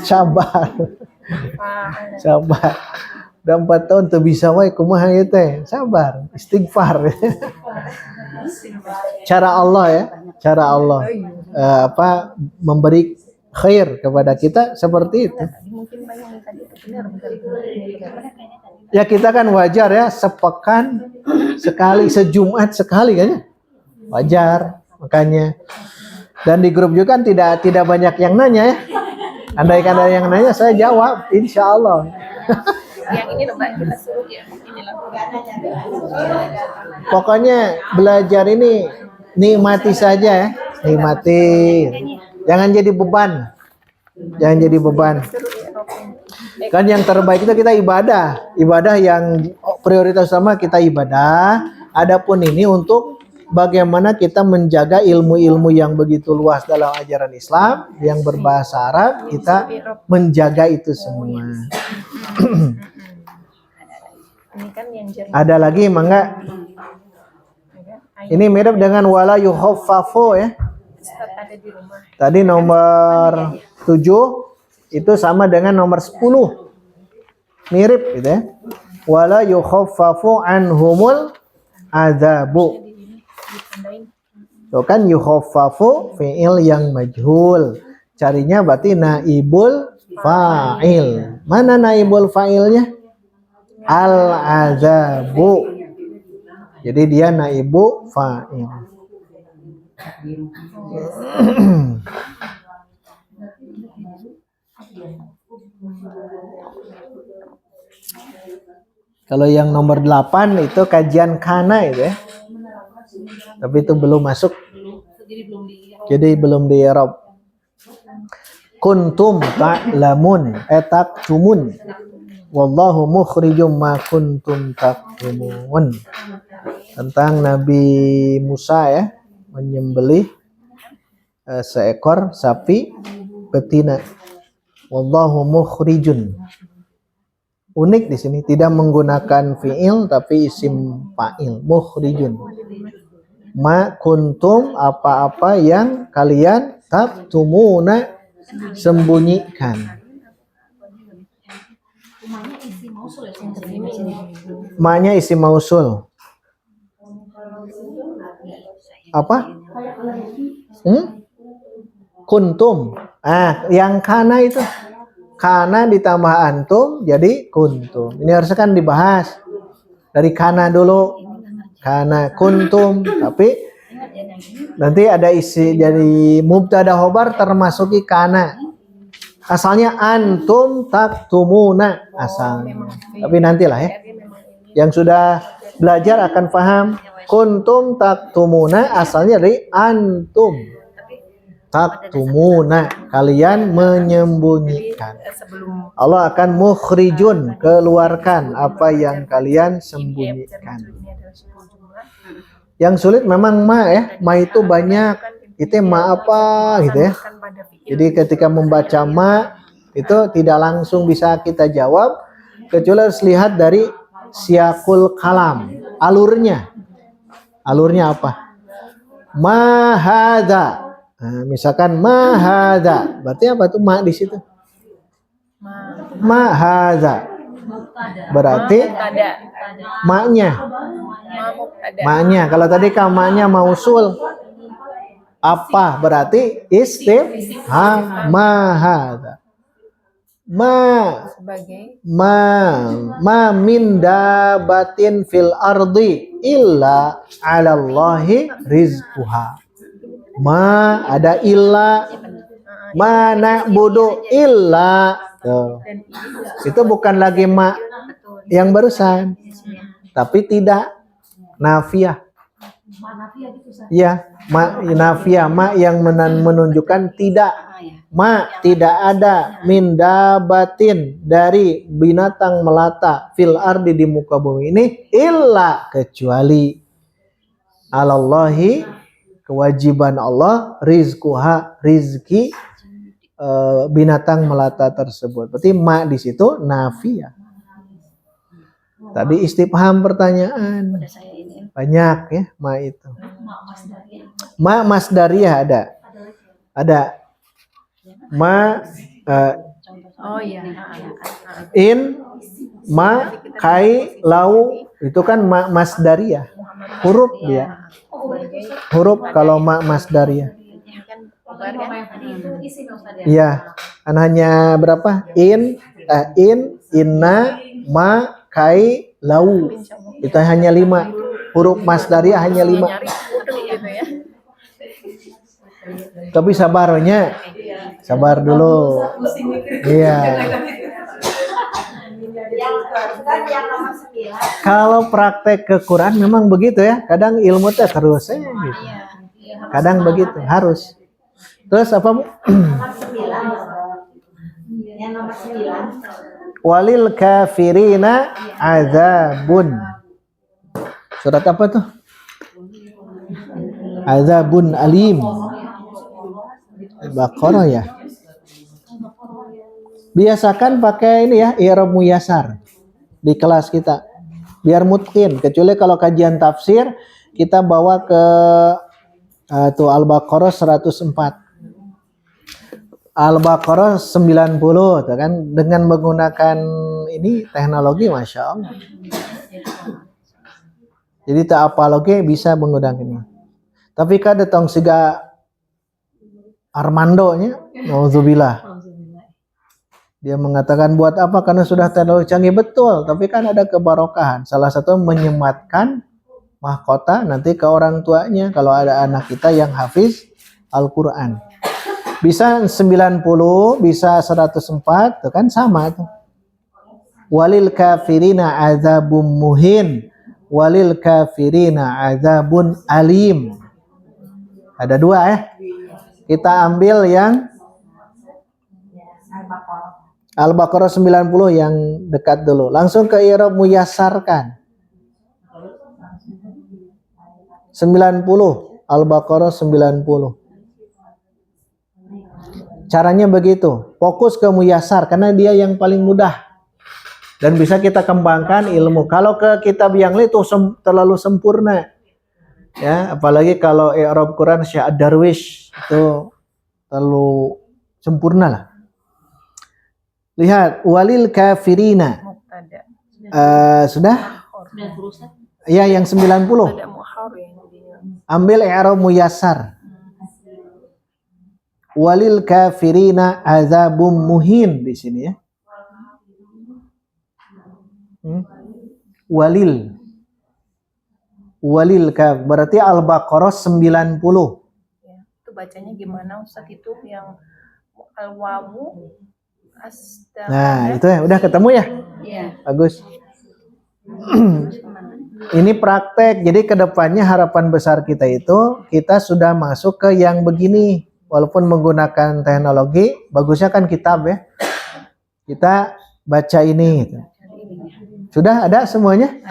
Sabar. Udah 4 tahun tuh bisa wae kumaha ieu teh. Sabar, istighfar. Cara Allah ya, cara Allah memberi khair kepada kita seperti itu. Ya kita kan wajar ya, sepekan sekali, sejumat sekali kan ya. Wajar, makanya. Dan di grup juga kan tidak banyak yang nanya ya. Andaikan ada yang nanya saya jawab, insya Allah. Yang ini Mbak kita suruh ya. Inilah. Pokoknya belajar ini nikmati saja ya, nikmati. Jangan jadi beban. Jangan jadi beban. Kan yang terbaik itu kita ibadah. Ibadah yang prioritas utama kita ibadah. Adapun ini untuk bagaimana kita menjaga ilmu-ilmu yang begitu luas dalam ajaran Islam yang berbahasa Arab, kita menjaga itu semua. Ini kan yang jernih. Ada lagi mangga? Ini mirip dengan wala yukhaffafu ya. Ustaz ada di rumah. Tadi nomor 7 itu sama dengan nomor 10. Mirip gitu ya. Wala yukhaffafu anhumul adzabu. Itu kan yukhaffafu fi'il yang majhul. Carinya berarti naibul fa'il. Mana naibul fa'ilnya? Al-azabu. Jadi dia naibu fa'il. Kalau yang nomor 8 itu kajian kana itu ya. Tapi itu belum masuk. Jadi belum di Arab. Kuntum ta'lamun taktumun. Wallahu mukhrijum ma kuntum taktumun. Tentang Nabi Musa ya, menyembelih seekor sapi betina. Wallahu mukhrijun. Unik di sini tidak menggunakan fiil tapi isim fa'il, mukhrijun. Ma kuntum, apa-apa yang kalian taktumuna, sembunyikan. Ma-nya isim mausul. Apa? Kuntum. Yang kana itu. Kana ditambah antum jadi kuntum. Ini harusnya kan dibahas. Dari kana dulu. Kana kuntum. Tapi nanti ada isi jadi mubtada khobar termasuki kana. Asalnya antum taktumuna asalnya. Tapi nantilah ya. Yang sudah belajar akan paham. Kuntum taktumuna asalnya dari antum. Taktumuna, kalian menyembunyikan. Allah akan mukhrijun, keluarkan apa yang kalian sembunyikan. Yang sulit memang ma ya. Ma itu banyak. Itu ma apa gitu ya. Jadi ketika membaca ma itu tidak langsung bisa kita jawab, kecuali harus lihat dari siakul kalam, alurnya. Alurnya apa? Ma hadza. Nah, misalkan ma hadza, berarti apa tuh ma di situ? Ma hadza. Berarti ma-nya. Ma-nya. Kalau tadi kamanya mausul, apa berarti istifham. Ma hadza. Ma min dabatin fil ardi illa 'alallahi rizquha. Ma ada illa, ma na'budu illa. Tuh. Itu bukan lagi ma yang barusan, tapi tidak nafiyah. Ya, ma nafiyah, ma yang menunjukkan tidak. Ma tidak ada min dabatin dari binatang melata fil ardi di muka bumi ini illa kecuali alallahi kewajiban Allah rizquha rizki binatang melata tersebut. Berarti ma di situ nafiyah. Tadi istifham pertanyaan. Banyak ya ma itu. Ma masdariyah ada. Ada. Ma in ma kai lau itu kan ma masdariyah. Huruf dia. Huruf kalau ma masdariyah. Iya, kan hanya berapa? In, inna, ma, kai, lau. Itu hanya 5. Huruf masdariyah hanya 5. Tapi sabarnya, sabar dulu. Iya. Kalau praktek ke Quran memang begitu ya. Kadang ilmu teh terus gitu. Kadang begitu, harus. Terus apa, Bu? Nomor 9. Yang nomor 9. Walil kafirina azabun. Surat apa tuh? Azabun alim. Baqarah ya. Biasakan pakai ini ya, i'rab muyassar di kelas kita. Biar mungkin, kecuali kalau kajian tafsir kita bawa ke tuh Al-Baqarah 104. Al-Baqarah 90 tuh kan, dengan menggunakan ini teknologi Masya Allah. Jadi tak apa lagi bisa menggunakan ini. Tapi kan datang siga Armando nya, nauzubillah. Dia mengatakan buat apa, karena sudah terlalu canggih, betul. Tapi kan ada kebarokahan. Salah satu menyematkan mahkota nanti ke orang tuanya kalau ada anak kita yang hafiz Al-Quran. Bisa 90, bisa 104, itu kan sama tuh. Walil kafirina azabun muhin, walil kafirina azabun alim. Ada dua ya. Kita ambil yang Al-Baqarah 90 yang dekat dulu. Langsung ke i'rab muyassarkan. 90, Al-Baqarah 90. Caranya begitu, fokus ke muyassar karena dia yang paling mudah dan bisa kita kembangkan ilmu. Kalau ke kitab yang lain itu terlalu sempurna, ya, apalagi kalau i'rab Quran Syekh Ad-Darwish itu terlalu sempurna lah. Lihat, walil kafirina. Sudah? Ya, yang 90. Ambil i'rab muyassar. Walil kafirina azabum muhin di sini ya. Walil berarti Al-Baqarah 90. Ya, itu bacanya gimana Ustaz, itu yang al-wawu asda. Nah, itu ya udah ketemu ya? Iya. Bagus. Ini praktek. Jadi kedepannya harapan besar kita itu kita sudah masuk ke yang begini. Walaupun menggunakan teknologi, bagusnya kan kitab ya. Kita baca ini. Sudah ada semuanya?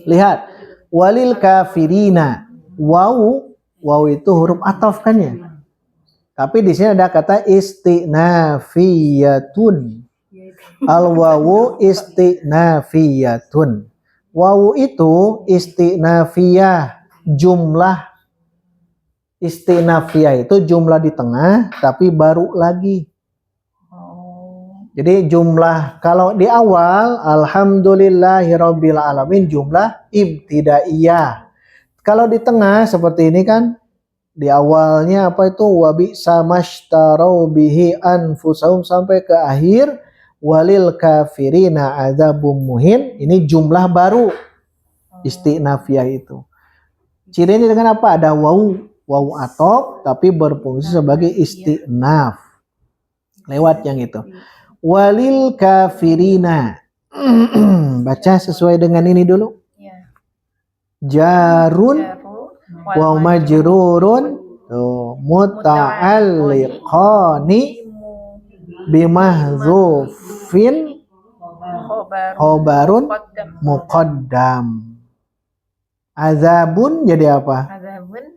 Lihat. Walil kafirina. Waw itu huruf ataf kan ya. Tapi di sini ada kata istinafiyatun. Al-wawu istinafiyatun. Wawu itu istinafiyah, jumlah. Istinafiyah itu jumlah di tengah tapi baru lagi. Jadi jumlah kalau di awal alhamdulillahirabbil alamin jumlah ibtidaiyah. Kalau di tengah seperti ini kan di awalnya apa itu wabi samastarau bihi anfusahum sampai ke akhir walil kafirina adzabum muhin, ini jumlah baru istinafiyah itu. Cirinya dengan apa? Ada wawu atop tapi berfungsi sebagai istinaf. Lewat yang itu. Walil kafirina. Baca sesuai dengan ini dulu. Jarun wa majrurun muta'alliqani bimahzufin khobarun muqaddam. Azabun jadi apa? Azabun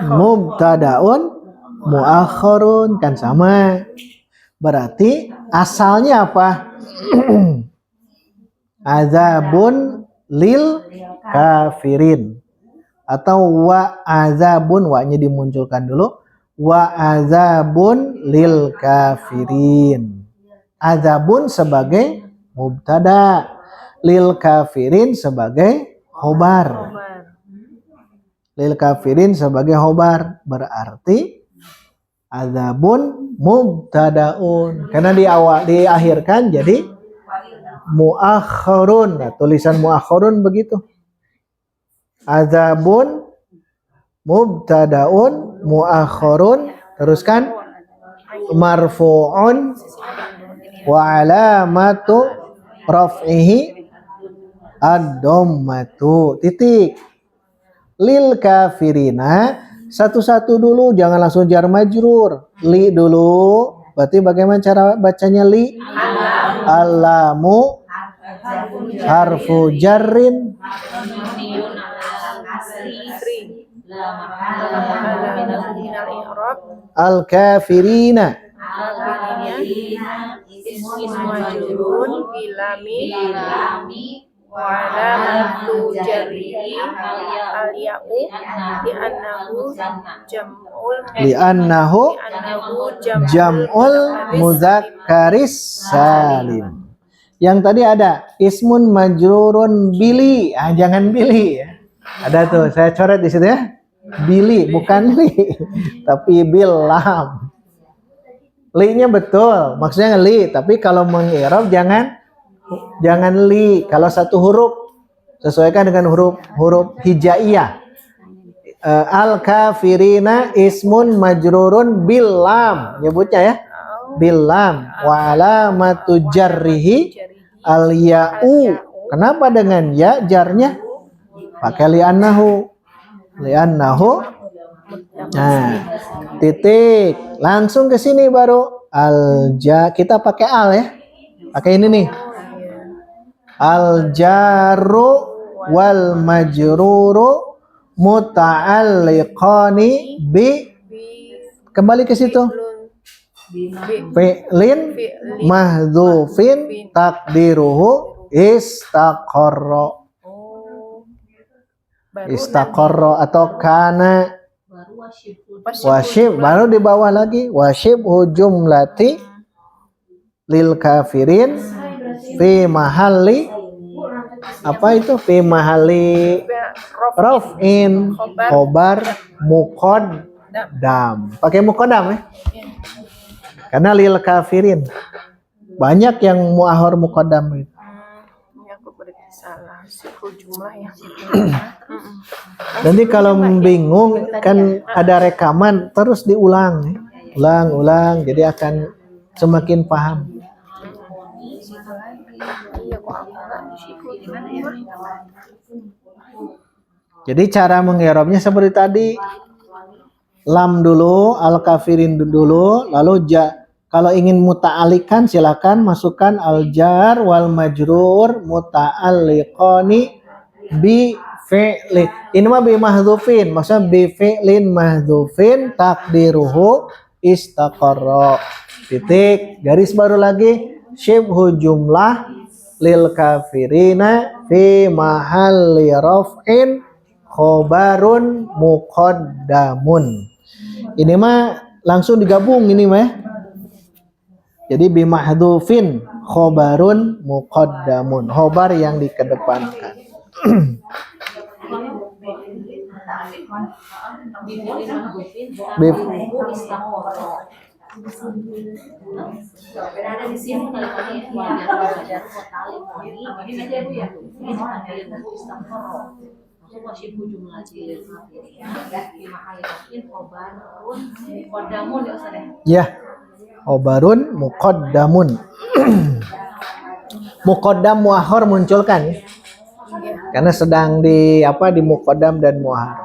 Mubtadaun muakhirun kan sama. Berarti asalnya apa? Azabun lil kafirin atau wa azabun, wa-nya dimunculkan dulu, wa azabun lil kafirin. Azabun sebagai mubtada, lil kafirin sebagai khobar. Lil kafirin sebagai khobar, berarti azabun mubtadaun karena diakhirkan jadi muakhirun. Nah, tulisan muakhirun begitu. Azabun mubtadaun muakhirun, teruskan marfu'un wa alamatu raf'ihi ad-dhammatu titik. lil kafirina. Satu-satu dulu, jangan langsung jar majrur. Li dulu. Berarti bagaimana cara bacanya li? Alamu harfu jarrin al kafirina. Ismun majrurun bilami wa alamatu jarrihi al-ya'u Li'annahu jam'ul mudzakkharis salim. Yang tadi ada ismun majrurun bili. Jangan bili ya. Ada tuh, saya coret di situ ya. Bili, bukan li. Tapi bil lam. Li-nya betul, maksudnya li. Tapi kalau mengi'rab jangan li. Kalau satu huruf sesuaikan dengan huruf hijaiyah. Al kafirina ismun majrurun bil lam, nyebutnya ya. Bil lam wa alamatu jarrihi al ya'u. Kenapa dengan ya jarnya? Pakai li'annahu. Nah, titik. Langsung ke sini baru kita pakai al ya. Pakai ini nih. Al jaru wal majruru muta'alliqani bi, kembali ke situ, fi'lin mahdhufin takdiruhu istaqarra. Istaqarra atau kana wasyib, baru di bawah lagi wasyib jumlati lil kafirin fi mahalli apa itu? Fi mahalli raf'in khobar muqaddam. Pakai muqaddam ya. Karena lil kafirin banyak yang muahhar muqaddam itu. Ini aku berarti salah siku jumlah ya. Nanti kalau bingung kan ada rekaman terus diulang ya. Ulang jadi akan semakin paham. Jadi cara mengi'rabnya seperti tadi. Lam dulu, al-kafirin dulu, lalu kalau ingin muta'alikan silakan masukkan al-jar wal majrur muta'alliqani bi fi'li. Ini mah bi mahdhufin, maksudnya bi fi'lin mahdhufin takdiruhu istaqarra. Titik, garis baru lagi syibhu jumlah lil kafirina fi mahalli raf'in khobarun muqaddamun. Ini mah langsung digabung ini mah. Jadi bi mahdhufin khobarun muqaddamun. Khobar yang dikedepankan. Berada di sini kali-kali wajar total ini aja Bu ya. Ini ada istighfar. Maksud wasyibhu jumlah jilid ya. Di mahalikin khobarun muqaddamun ya Ustaz ya. Khobarun muqaddamun. Muqaddam muahhar munculkan ya. Karena sedang di muqaddam dan muahhar.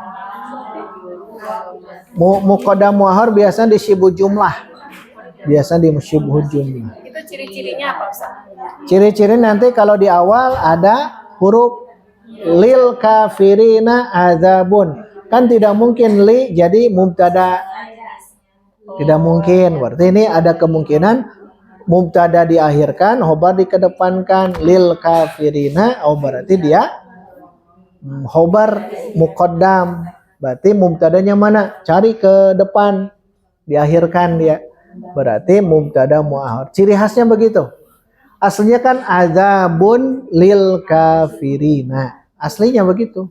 Muqaddam muahhar biasanya di syibhu jumlah. Biasa di syibhu jumlah. Itu ciri-cirinya apa Ustaz? Ciri-ciri nanti kalau di awal ada huruf lil kafirina azabun. Kan tidak mungkin li jadi mubtada. Tidak mungkin. Berarti ini ada kemungkinan mubtada diakhirkan, khobar dikedepankan, lil kafirina. Oh berarti dia khobar muqaddam. Berarti mubtadanya mana? Cari ke depan. Diakhirkan dia. Berarti mubtada muahhar. Ciri khasnya begitu. Aslinya kan azabun lil kafirina. Aslinya begitu.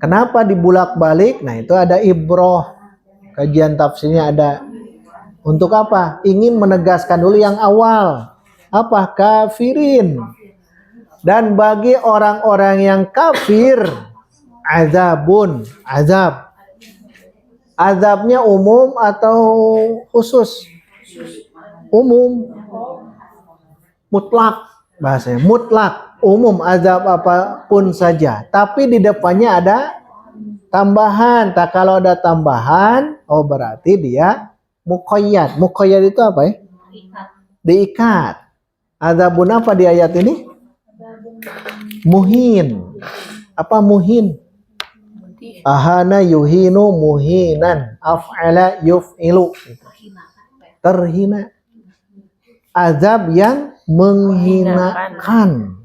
Kenapa dibulak-balik? Nah, itu ada ibroh. Kajian tafsirnya ada. Untuk apa? Ingin menegaskan dulu yang awal. Apa? Kafirin. Dan bagi orang-orang yang kafir, azabun, azab. Azabnya umum atau khusus? Umum. Mutlak bahasanya. Mutlak. Umum azab apapun saja. Tapi di depannya ada Tambahan. Tak kalau ada tambahan, oh berarti dia muqayyad. Muqayyad itu apa ya? Diikat. Adzabun apa di ayat ini? Muhin. Apa muhin? Ahana yuhinu muhinan. Af'ala yuf'ilu. Terhina. Azab yang menghinakan.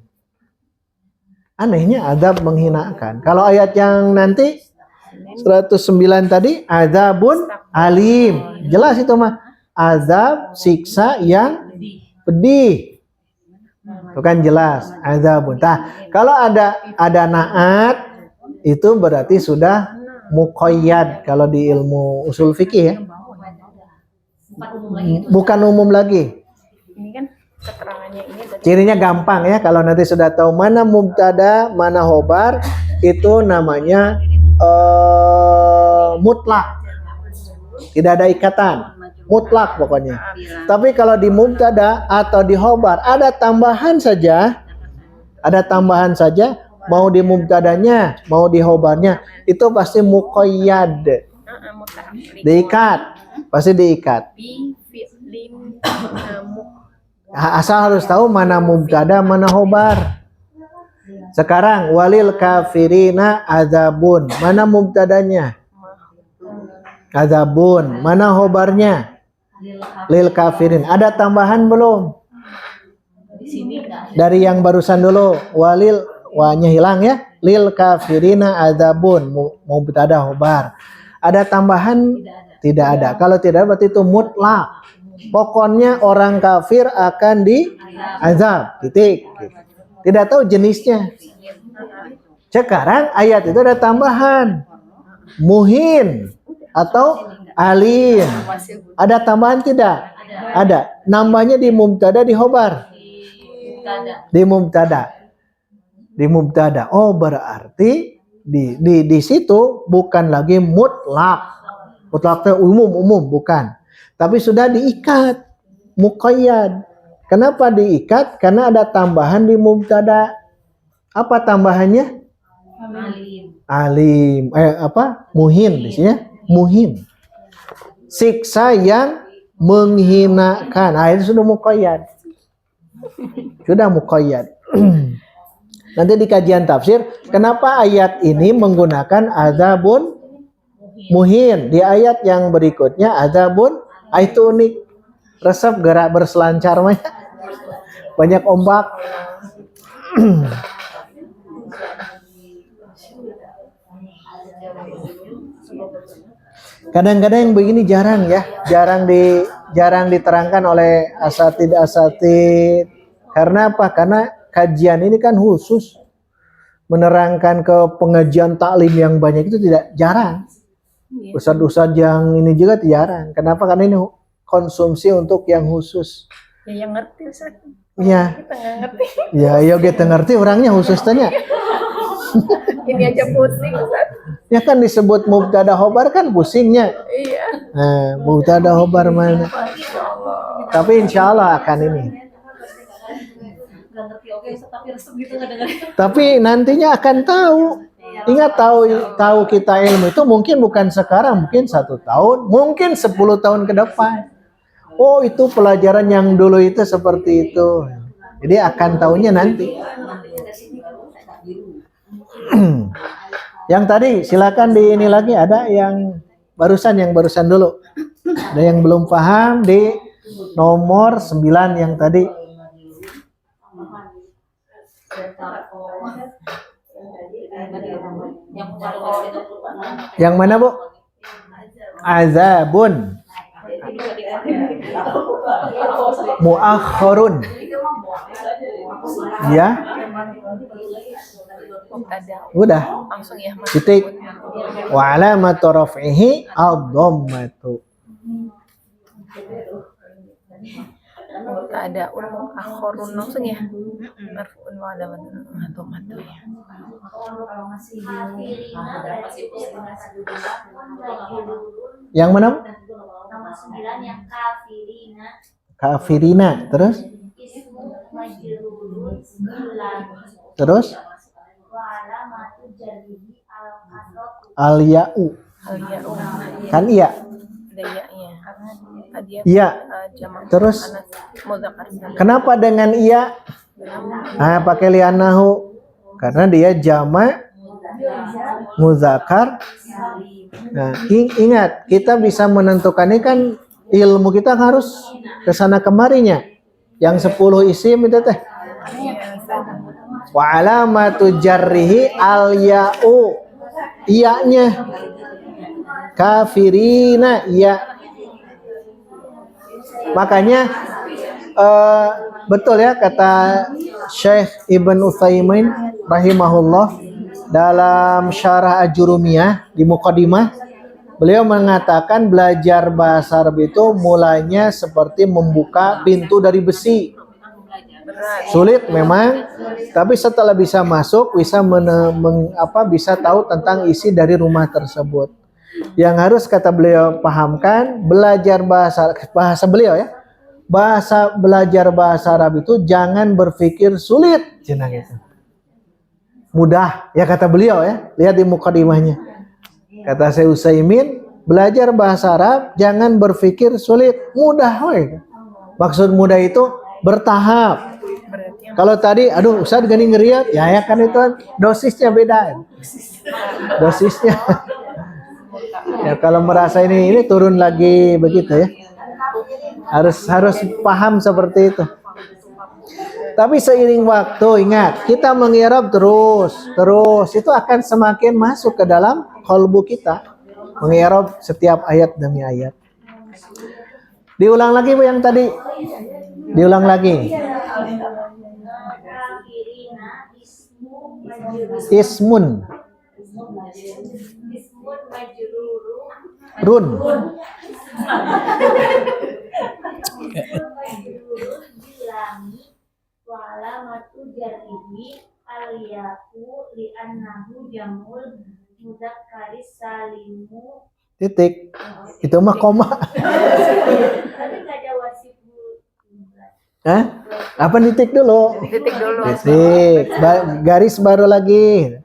Anehnya azab menghinakan. Kalau ayat yang nanti 109 tadi azabun alim. Jelas itu mah. Azab siksa yang pedih. Itu kan jelas azabun. Nah, kalau ada naat itu berarti sudah muqayyad kalau di ilmu usul fikih ya. Bukan umum lagi. Ini kan keterangannya ini tadi. Cirinya gampang ya, kalau nanti sudah tahu mana mubtada, mana khobar, itu namanya mutlak. Tidak ada ikatan, mutlak pokoknya. Tapi kalau di mubtada atau di khobar ada tambahan saja, mau di mubtadanya, mau di khobarnya, itu pasti muqayyad. Diikat, pasti diikat. Asal harus tahu mana mubtada, mana khobar. Sekarang walil kafirina azabun. Mana mubtadanya? Azabun. Mana khobarnya? Lil kafirin. Ada tambahan belum? Dari yang barusan dulu. Walil, wahnya hilang ya. Lil kafirina azabun. Mubtada khobar. Ada tambahan? Tidak ada. Kalau tidak berarti itu mutlak. Pokoknya orang kafir akan diazab. Titik. Tidak tahu jenisnya. Sekarang ayat itu ada tambahan. Muhin atau alim. Ada tambahan tidak? Ada. Nambahnya di mubtada, di khobar. Di mubtada. Di mubtada. Oh berarti di situ bukan lagi mutlak. Mutlaknya umum bukan. Tapi sudah diikat, muqayyad. Kenapa diikat? Karena ada tambahan di mubtada. Apa tambahannya? Alim. Muhin di sini. Muhin. Siksa yang menghinakan. Nah, itu sudah muqayyad. Sudah muqayyad. Nanti di kajian tafsir, kenapa ayat ini menggunakan azabun muhin? Di ayat yang berikutnya azabun, itu unik. Resep gerak berselancar banyak ombak. Kadang-kadang yang begini jarang ya, jarang diterangkan oleh asatid. Karena apa? Karena kajian ini kan khusus menerangkan ke pengajian taklim yang banyak itu jarang. Ustadz-ustadz yang ini juga jarang. Kenapa? Karena ini konsumsi untuk yang khusus. Ya yang ngerti Ustaz. Iya. Kita nggak ngerti. Ya, kita ngerti orangnya khusus tanya. Ini aja pusing Ustaz. Ya kan disebut mubtada khobar kan pusingnya. Iya. Nah, mubtada khobar mana? Tapi insya Allah akan ini. Tapi nantinya akan tahu. Ingat tahu kita ilmu itu mungkin bukan sekarang, mungkin 1 tahun, mungkin 10 tahun ke depan. Oh itu pelajaran yang dulu itu seperti itu. Jadi akan tahunya nanti. Yang tadi silakan di ini lagi, ada yang barusan dulu. Ada yang belum paham di nomor 9 yang tadi. Yang mana Bu? Azabun muakhirun. Ya. Udah. Langsung ya Mas. Titik. Wa alamatu raf'ihi ad-dhammatu. Ada akhorun langsung ya. Marfu'un wa alamatun atau ya. Yang mana? Nomor 9 yang kafirina. Kafirina. Terus? Terus? Al-ya'u. Al-ya'u. Kan iya. Ada ya-nya. Dia Iya. jamak Terus muannas mudzakkar salim. kenapa dengan iya? Ah, pakai li'annahu. Karena dia jamak muzakkar. Nah, ingat, kita bisa menentukan ini kan ilmu kita harus kesana kemarinya. Yang 10 isim itu teh. Wa alamatu jarrihi al-ya'u. Iya-nya. Kafirina ya. Makanya betul ya kata Syekh Ibn Utsaimin rahimahullah dalam Syarah Ajurumiyah di Muqaddimah, beliau mengatakan belajar bahasa Arab itu mulainya seperti membuka pintu dari besi. Sulit memang, tapi setelah bisa masuk bisa bisa tahu tentang isi dari rumah tersebut. Yang harus kata beliau pahamkan, belajar bahasa beliau ya. Belajar bahasa Arab itu jangan berpikir sulit, cenah gitu. Mudah ya kata beliau ya. Lihat di mukadimahnya. Kata Syekh Utsaimin, belajar bahasa Arab jangan berpikir sulit, mudah we. Maksud mudah itu bertahap. Kalau tadi aduh Ustaz gini ngeriat, ya kan itu dosisnya beda. Dosisnya. Ya kalau merasa ini turun lagi begitu ya. Harus paham seperti itu. Tapi seiring waktu ingat, kita mengirab terus itu akan semakin masuk ke dalam qalbu kita. Mengirab setiap ayat demi ayat. Diulang lagi Bu yang tadi. Diulang lagi. Ismun. Run. Walamatu jarrihi al-ya'u li'annahu jamul mudzakkaris salimu. Titik. Itu mah koma. Tapi enggak ada wasifu. Hah? Apa titik dulu? Titik dulu. Titik. Garis baru lagi.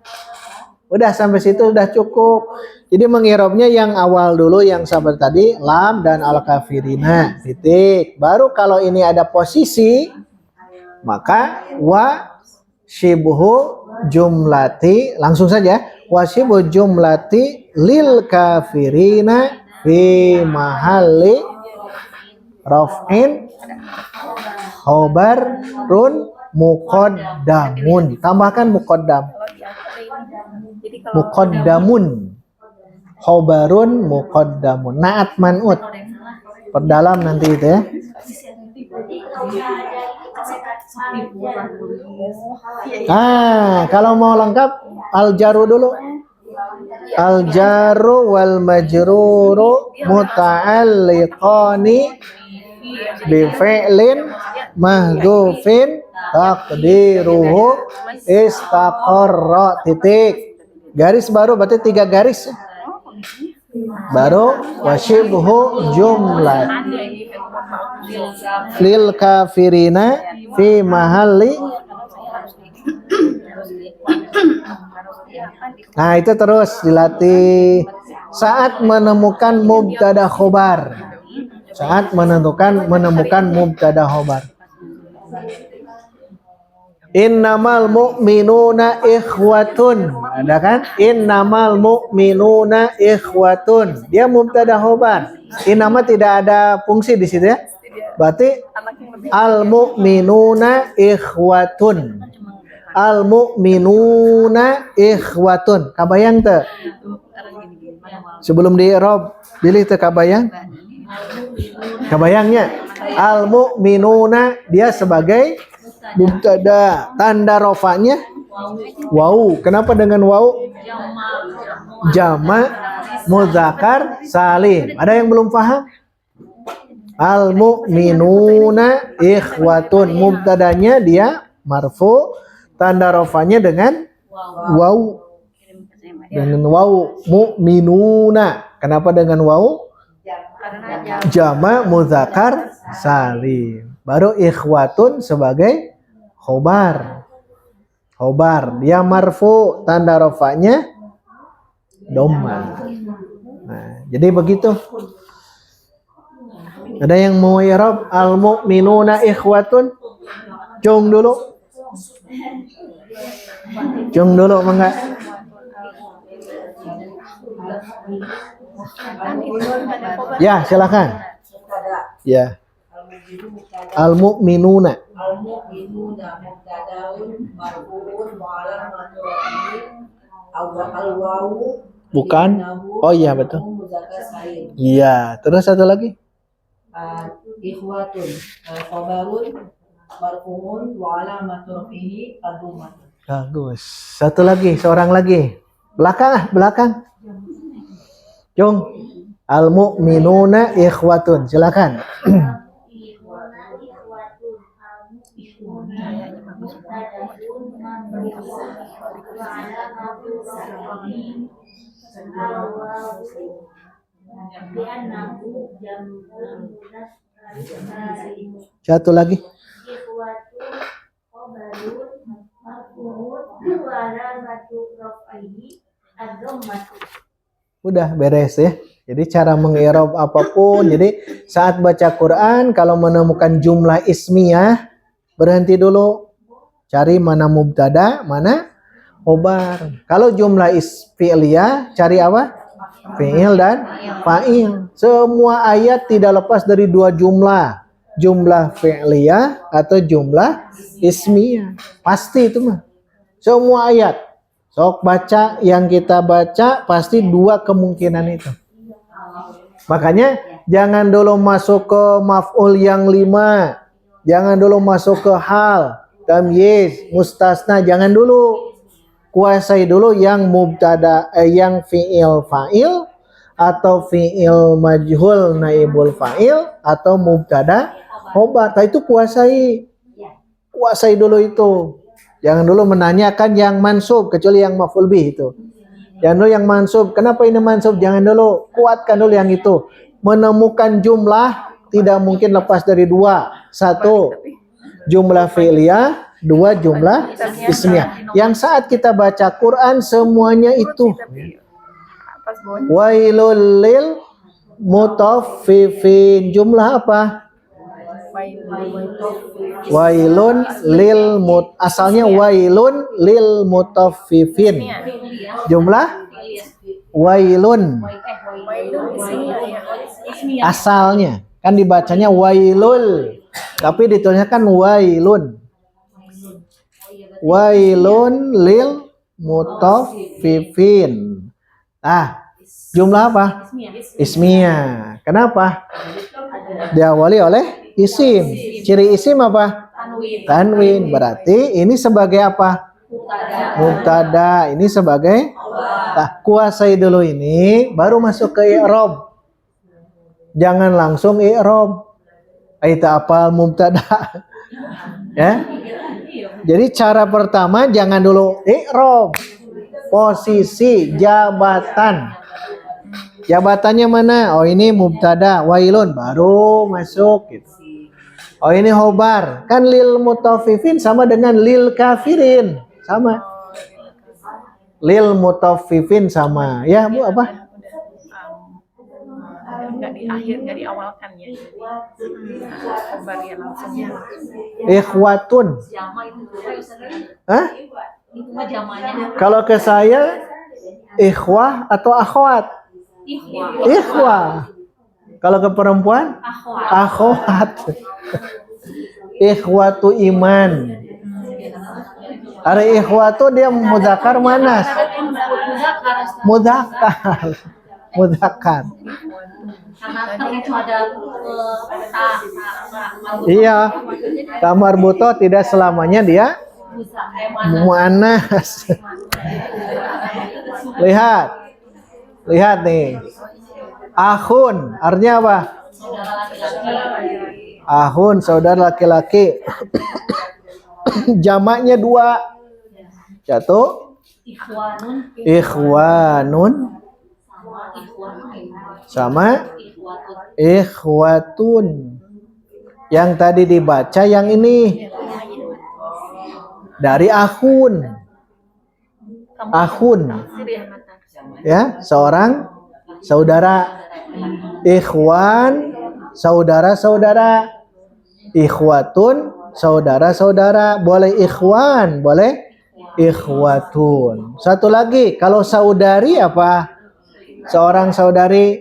Udah sampai situ udah cukup. Jadi mengirobnya yang awal dulu yang sahabat tadi lam dan al-kafirina. Titik. Baru kalau ini ada posisi maka wa shibhu jumlati langsung saja wa shibhu jumlati lil kafirina fi mahalli raf'in khobarun muqaddamun. Tambahkan muqaddam. Muqaddamun. Khobarun muqaddamun. Naat man'ut. Perdalam nanti itu ya. Kalau mau lengkap al-jaru dulu. Al-jaru wal majruru muta'alliqani bi fi'lin mahdhufin taqdiruhu istaqarra. Titik. Garis baru berarti 3 garis. Baru wasyibhu jumlah lil kafirina fi mahalli. Nah itu terus dilatih saat menemukan mubtada khobar. Saat menemukan mubtada khobar. Innamal mu'minuna ikhwatun. Ada kan? Innamal mu'minuna ikhwatun. Dia mubtada khobar. Innama tidak ada fungsi di situ ya. Berarti al mu'minuna ikhwatun. Al mu'minuna ikhwatun. Kabayang teu? Sebelum di i'rab, pilih teu kabayang? Kabayangnya. Al mu'minuna dia sebagai mubtada, tanda rofanya waw. Kenapa dengan waw? Jama muzakkar salim. Ada yang belum paham? Al mu'minuna ikhwatun. Mubtadanya dia marfu, tanda rofanya dengan waw. Dengan waw mu'minuna. Kenapa dengan waw? Jama muzakkar salim. Baru ikhwatun sebagai khobar. Khobar dia marfu, tanda rofanya Doma. Nah, jadi begitu. Ada yang mau i'rab al-mu'minuna ikhwatun? Cung dulu. Cung dulu mangga. Ya, silakan. Ya. Al-mu'minuna. Al-mu'minuna mubtadaun marfu'un wa alamatu raf'ihi al-wawu. Bukan? Oh iya betul. Muzakkar salim. Iya, terus satu lagi. Ikhwatun khabarun marfu'un wa alamatu raf'ihi ad-dhammah. Bagus. Satu lagi, seorang lagi. Belakang. Cung. Al-mu'minuna ikhwatun. Silakan. Satu lagi. Udah beres ya. Jadi cara mengi'rab apapun. Jadi saat baca Quran kalau menemukan jumlah ismiyah berhenti dulu. Cari mana mubtada, mana khobar. Kalau jumlah fi'liyah cari apa? Fi'il dan fa'il. Semua ayat tidak lepas dari dua jumlah. Jumlah fi'liyah atau jumlah ismiyah. Pasti itu mah. Semua ayat. Sok baca, yang kita baca pasti dua kemungkinan itu. Makanya jangan dulu masuk ke maf'ul yang 5. Jangan dulu masuk ke hal, tamyiz, mustasna, jangan dulu. Kuasai dulu yang mubtada, yang fi'il fa'il atau fi'il majhul naibul fa'il atau mubtada khobar. Itu kuasai. Kuasai dulu itu. Jangan dulu menanyakan yang mansub kecuali yang maf'ul bih itu. Jangan dulu yang mansub. Kenapa ini mansub? Jangan dulu. Kuatkan dulu yang itu. Menemukan jumlah tidak mungkin lepas dari dua. Satu, jumlah fi'liyah. Dua, jumlah ismiyah. Yang saat kita baca Quran semuanya itu. Wailul lil mutaffifin. Jumlah apa? Wailun lil asalnya wailun lil mutaffifin. Jumlah wailun. Asalnya kan dibacanya wailul, tapi ditulisnya kan wailun. Wailun lil mutaffifin. Jumlah apa? Ismiyah. Kenapa? Diawali oleh isim. Ciri isim apa? Tanwin. Berarti ini sebagai apa? Mubtada. Ini sebagai kuasai dulu ini baru masuk ke i'rab. Jangan langsung i'rab. Itu apa mubtada? Ya. Jadi cara pertama jangan dulu i'rab. Posisi jabatan. Jabatannya mana? Oh ini mubtada, wailun, baru masuk gitu. Oh ini khobar. Kan lil mutaffifin sama dengan lil kafirin. Sama. Lil mutaffifin sama. Ya, Bu, apa? Enggak di akhir, enggak diawalkan ya. Khobar ya langsung. Ikhwatun. Jama itu Hah? itu mah jamanya. Kalau ke saya ikhwah atau akhwat? Ikhwah. Kalau ke perempuan? Akhwat. Ikhwatu iman. Ada ikhwatu dia mudzakkar manas. Mudzakkar. Mudzakkar. Karena itu ada Iya. Tamar buto tidak selamanya dia muannas. Lihat nih. Akhun artinya apa? Akhun saudara laki-laki. Jamaknya 2. Satu. Ikhwanun sama ikhwatun. Yang tadi dibaca yang ini dari akhun. Akhun. Ya, seorang saudara. Ikhwan, saudara-saudara. Ikhwatun, saudara-saudara. Boleh ikhwan, boleh ikhwatun. Satu lagi, kalau saudari apa? Seorang saudari?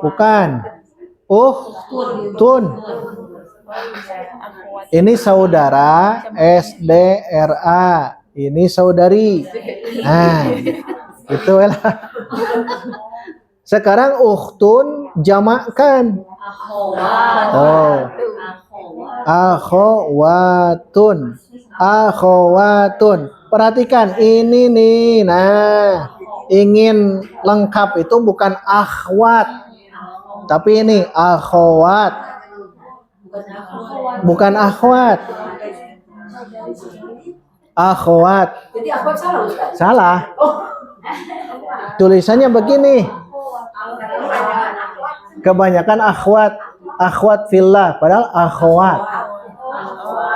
Bukan. Tun. Ini saudara, SDRA. Ini saudari. Nah, itu lah. Sekarang ukhtun jamakkan. Oh. Akhawatun. Akhawatun. Perhatikan ini nih. Nah, ingin lengkap itu bukan akhwat. Tapi ini akhwat. Bukan akhwat. Akhwat. Jadi akhwat salah Ustaz? Salah. Tulisannya begini. Kebanyakan akhwat. Akhwat fillah. Padahal akhwat.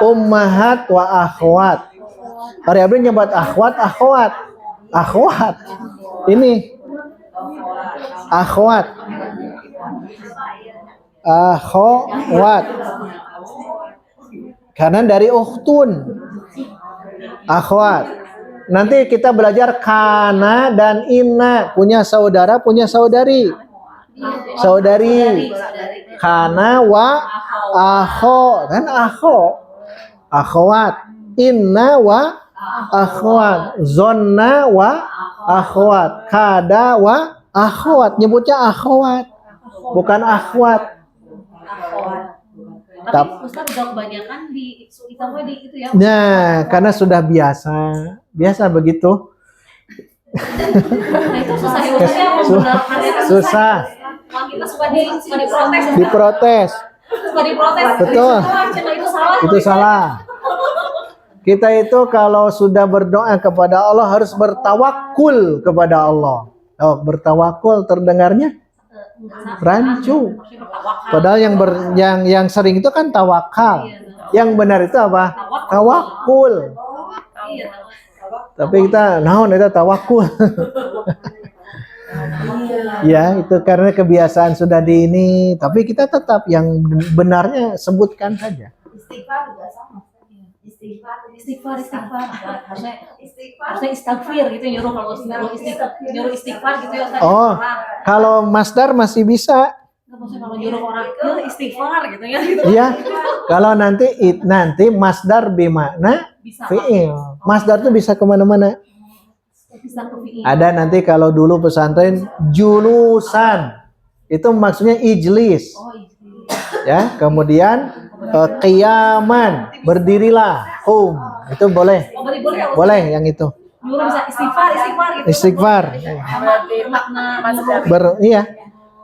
Ummahat wa akhwat. Variabel nyebut akhwat, akhwat. Akhwat. Ini. Akhwat. Akhwat. Karena dari ukhtun. Akhwat. Nanti kita belajar kana dan inna. Punya saudara, punya saudari. Saudari. Kana wa akho. Kan akho. Akhwat. Inna wa akhwat. Zonna wa akhwat. Kada wa akhwat. Nyebutnya akhwat. Bukan akhwat. Tapi Ustaz udah kebanyakan di ditambah di itu ya. Nah, karena sudah biasa. Biasa begitu. Nah itu susah ya Ustaz ya membenarkan itu Susah. Wah, kita suka diprotes. Diprotes. Suka diprotes. Betul. Itu salah. Itu salah. Kita itu kalau sudah berdoa kepada Allah harus bertawakul kepada Allah. Oh, bertawakul terdengarnya rancu. Padahal yang sering itu kan tawakal. Yang benar itu apa? Tawakul. Tapi kita naon itu tawakul. Ya, itu karena kebiasaan sudah di ini. Tapi kita tetap yang benarnya sebutkan saja. Istighfar juga sama. Istighfar. Harusnya istighfar gitu nyuruh kalau nyuruh istighfar gitu ya Ustaz. Oh, kalau masdar masih bisa. Maksudnya kalau nyuruh orang istighfar gitu ya. Iya. Kalau nanti masdar bimakna Bisa. fi'il. Masdar tuh bisa kemana-mana. Bisa ke fi'il. Ada nanti kalau dulu pesantren julusan. Itu maksudnya ijlis. Oh, iya. Ya, kemudian qiyaman, berdirilah. Itu boleh. Oh, boleh ya. Boleh yang itu. Nyuruh bisa istighfar gitu. Istighfar. Sama makna Iya.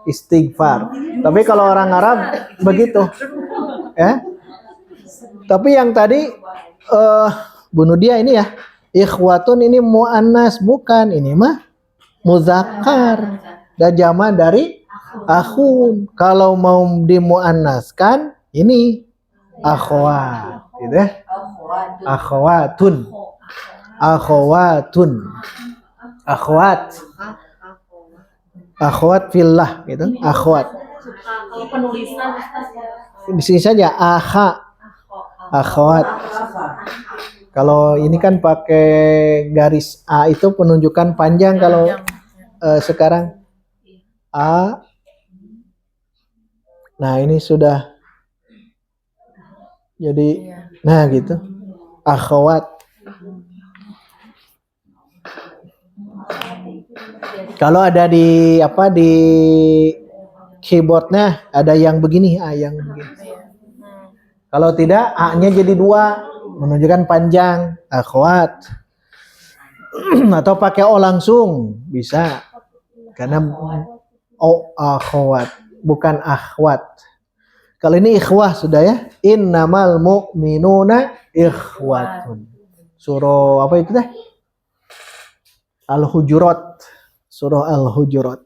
Istighfar. Tapi kalau orang Arab begitu. Ya. Tapi yang tadi bunuh dia ini ya. Ikhwatun ini muannas, bukan, ini mah muzakkar. Dan jama dari akhun. Kalau mau dimuannaskan ini akhwat, gitu ya. Akhwatun. Akhwatun. Akhwat. Akhwat fillah gitu. Akhwat. kalau penulisan Di sini saja akha. Akhwat. Kalau ini kan pakai garis A itu penunjukan panjang kalau sekarang A. Nah, ini sudah jadi nah gitu. Akhwat. Kalau ada di keyboardnya ada yang begini, A yang begini. Kalau tidak, A-nya jadi 2, menunjukkan panjang, akhwat. Atau pakai O langsung, bisa. Karena O akhwat, bukan akhwat. Kalau ini ikhwah sudah ya. Innamal mu'minuna ikhwatun. Surah apa itu teh? Al-Hujurat. Surah Al-Hujurat.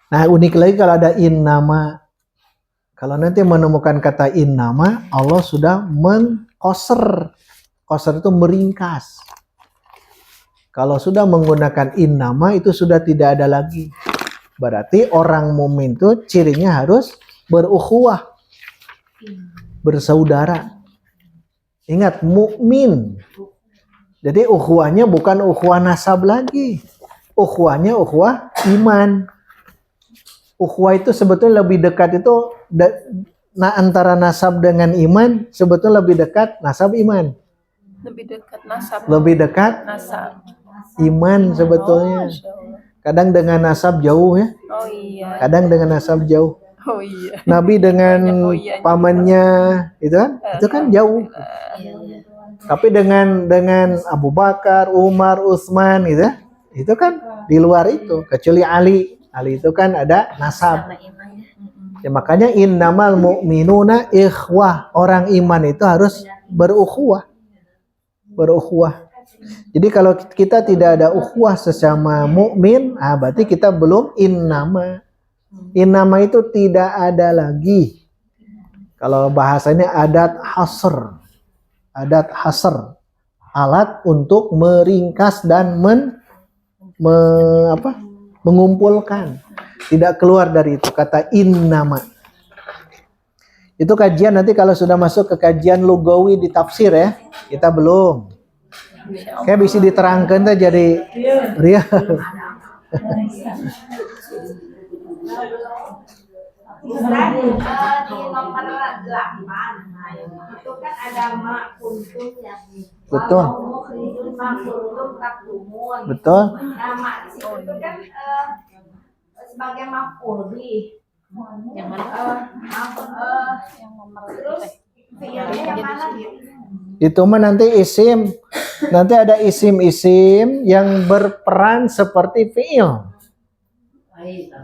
Nah, unik lagi kalau ada innama. Kalau nanti menemukan kata innama, Allah sudah mengqasr. Qasr itu meringkas. Kalau sudah menggunakan innama itu sudah tidak ada lagi. Berarti orang mukmin itu cirinya harus berukhuwah, bersaudara. Ingat, mukmin. Jadi ukhuwahnya bukan ukhuwah nasab lagi. Ukhuwahnya ukhuwah iman. Ukhuwah itu sebetulnya lebih dekat itu antara nasab dengan iman sebetulnya lebih dekat nasab iman. Lebih dekat nasab. Lebih dekat Nasab. iman Oh, sebetulnya. Masya Allah. Kadang dengan nasab jauh ya. Oh iya. Kadang dengan nasab jauh. Oh iya. Nabi dengan Oh iya. pamannya itu kan jauh. Tapi dengan Abu Bakar, Umar, Utsman gitu ya, itu kan di luar itu. Kecuali Ali. Ali itu kan ada nasab. Ya, makanya innamal mu'minuna ikhwah. Orang iman itu harus berukhuwah. Berukhuwah. Jadi kalau kita tidak ada ukhuwah sesama mukmin, berarti kita belum innama. Innama itu tidak ada lagi. Kalau bahasanya adat hasr. Adat hasr. Alat untuk meringkas dan mengumpulkan. Tidak keluar dari itu kata innama. Itu kajian nanti kalau sudah masuk ke kajian lugawi di tafsir ya. Kita belum. Kayak bisa diterangkan tuh jadi real. Ustaz, di nomor 8 itu kan ada ma kuntum ya. Betul. Mukhrijul ma kuntum taktumun. Betul. Nah, ma di situ itu kan sebagai maf'ul bih. Yang mana? Terus fi'ilnya yang mana? Itu mah nanti isim. Nanti ada isim-isim yang berperan seperti fi'il. Ya,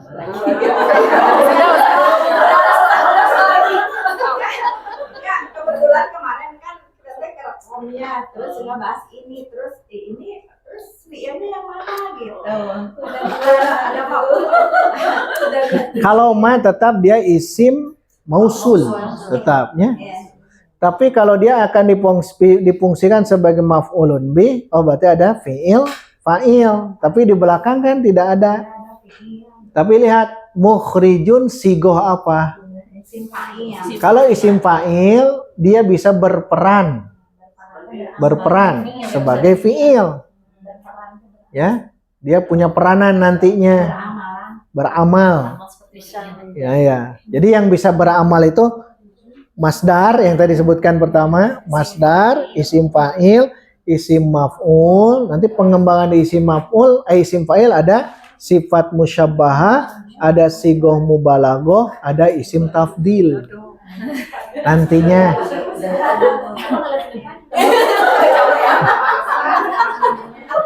kebetulan kemarin kan kita ke rekomnya, terus sudah bahas ini, terus fi'ilnya yang mana gitu. Ada maf'ul. Kalau ma tetap dia isim mausul tetapnya. Tapi kalau dia akan difungsikan sebagai maf'ulun bih, berarti ada fi'il, fa'il. Tapi di belakang kan tidak ada. Tapi lihat mukhrijun sigoh apa? Kalau isim fa'il dia bisa berperan sebagai fi'il. Ya, dia punya peranan nantinya. Beramal. Ya. Jadi yang bisa beramal itu masdar yang tadi disebutkan pertama, masdar, isim fa'il, isim maf'ul. Nanti pengembangan di isim maf'ul, isim fa'il ada sifat musyabbahah, ada sigoh mubalaghah, ada isim tafdil. Nantinya.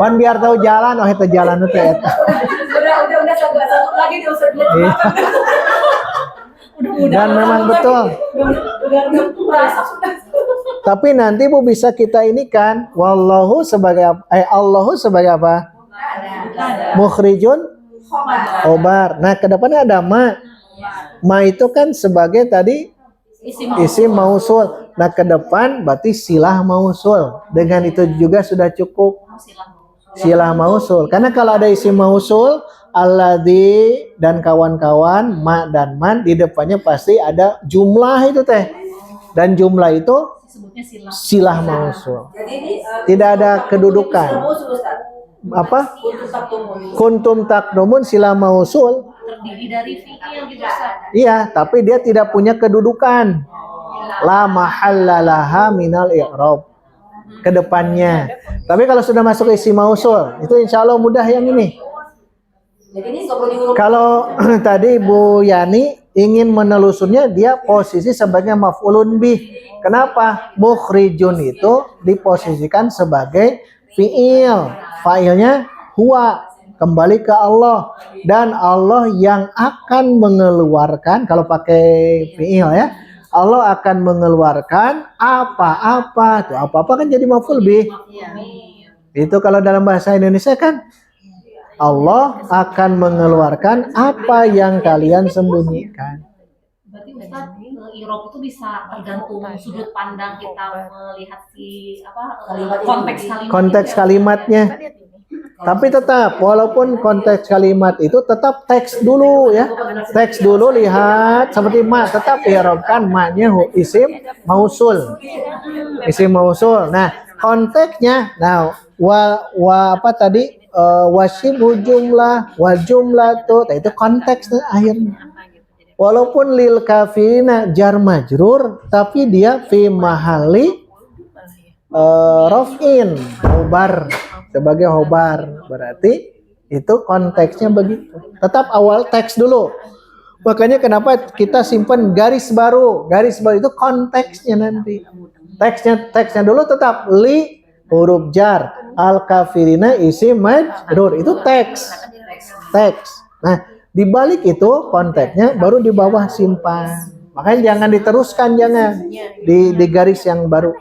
Pan biar tahu jalan, itu jalan itu ya. Udah satu lagi di Ustaz. Dan memang betul. Tapi nanti Bu bisa kita ini kan, wallahu sebagai Allahu sebagai apa? Mukhrijun khobar. Nah, ke depannya ada ma. Ma itu kan sebagai tadi isim mausul. Nah, ke depan berarti silah mausul. Dengan itu juga sudah cukup. Silah mausul. Karena kalau ada isim mausul, alladzi dan kawan-kawan, ma dan man, di depannya pasti ada jumlah itu teh. Dan jumlah itu silah mausul. Tidak ada kedudukan. Apa? Kuntum takdumun silah mausul. Terdiri dari fi'il gitu Ustaz. Iya, tapi dia tidak punya kedudukan. La mahalla laha minal i'rab. Kedepannya. Tapi kalau sudah masuk isim mausul, itu insya Allah mudah yang ini. Kalau tadi Bu Yani ingin menelusurnya, dia posisi sebagai maf'ulun bih. Kenapa? Mukhrijun itu diposisikan sebagai fi'il. Fa'ilnya huwa, kembali ke Allah. Dan Allah yang akan mengeluarkan, kalau pakai fi'il ya, Allah akan mengeluarkan apa-apa. Tuh, apa-apa kan jadi maf'ul bih. Itu kalau dalam bahasa Indonesia kan, Allah akan mengeluarkan apa yang kalian sembunyikan. Berarti Ustaz, i'rab itu bisa tergantung sudut pandang kita melihat konteks kalimat. Konteks kalimatnya. Tapi tetap walaupun konteks kalimat itu tetap teks dulu ya. Teks dulu lihat seperti ma tetap i'rabkan ma-nya isim mausul. Isim mausul. Nah, konteksnya apa tadi wasyibu jumlah wa jumlatu. Nah, itu konteksnya akhirnya. Walaupun lil kafirina jar majrur tapi dia fi mahali raf'in khobar sebagai khobar, berarti itu konteksnya begitu. Tetap awal teks dulu. Makanya kenapa kita simpan garis baru. Garis baru itu konteksnya nanti. Teksnya dulu tetap li huruf jar al kafirina isim majrur itu teks. Nah, di balik itu konteksnya baru di bawah simpan. Makanya jangan diteruskan, jangan di garis yang baru.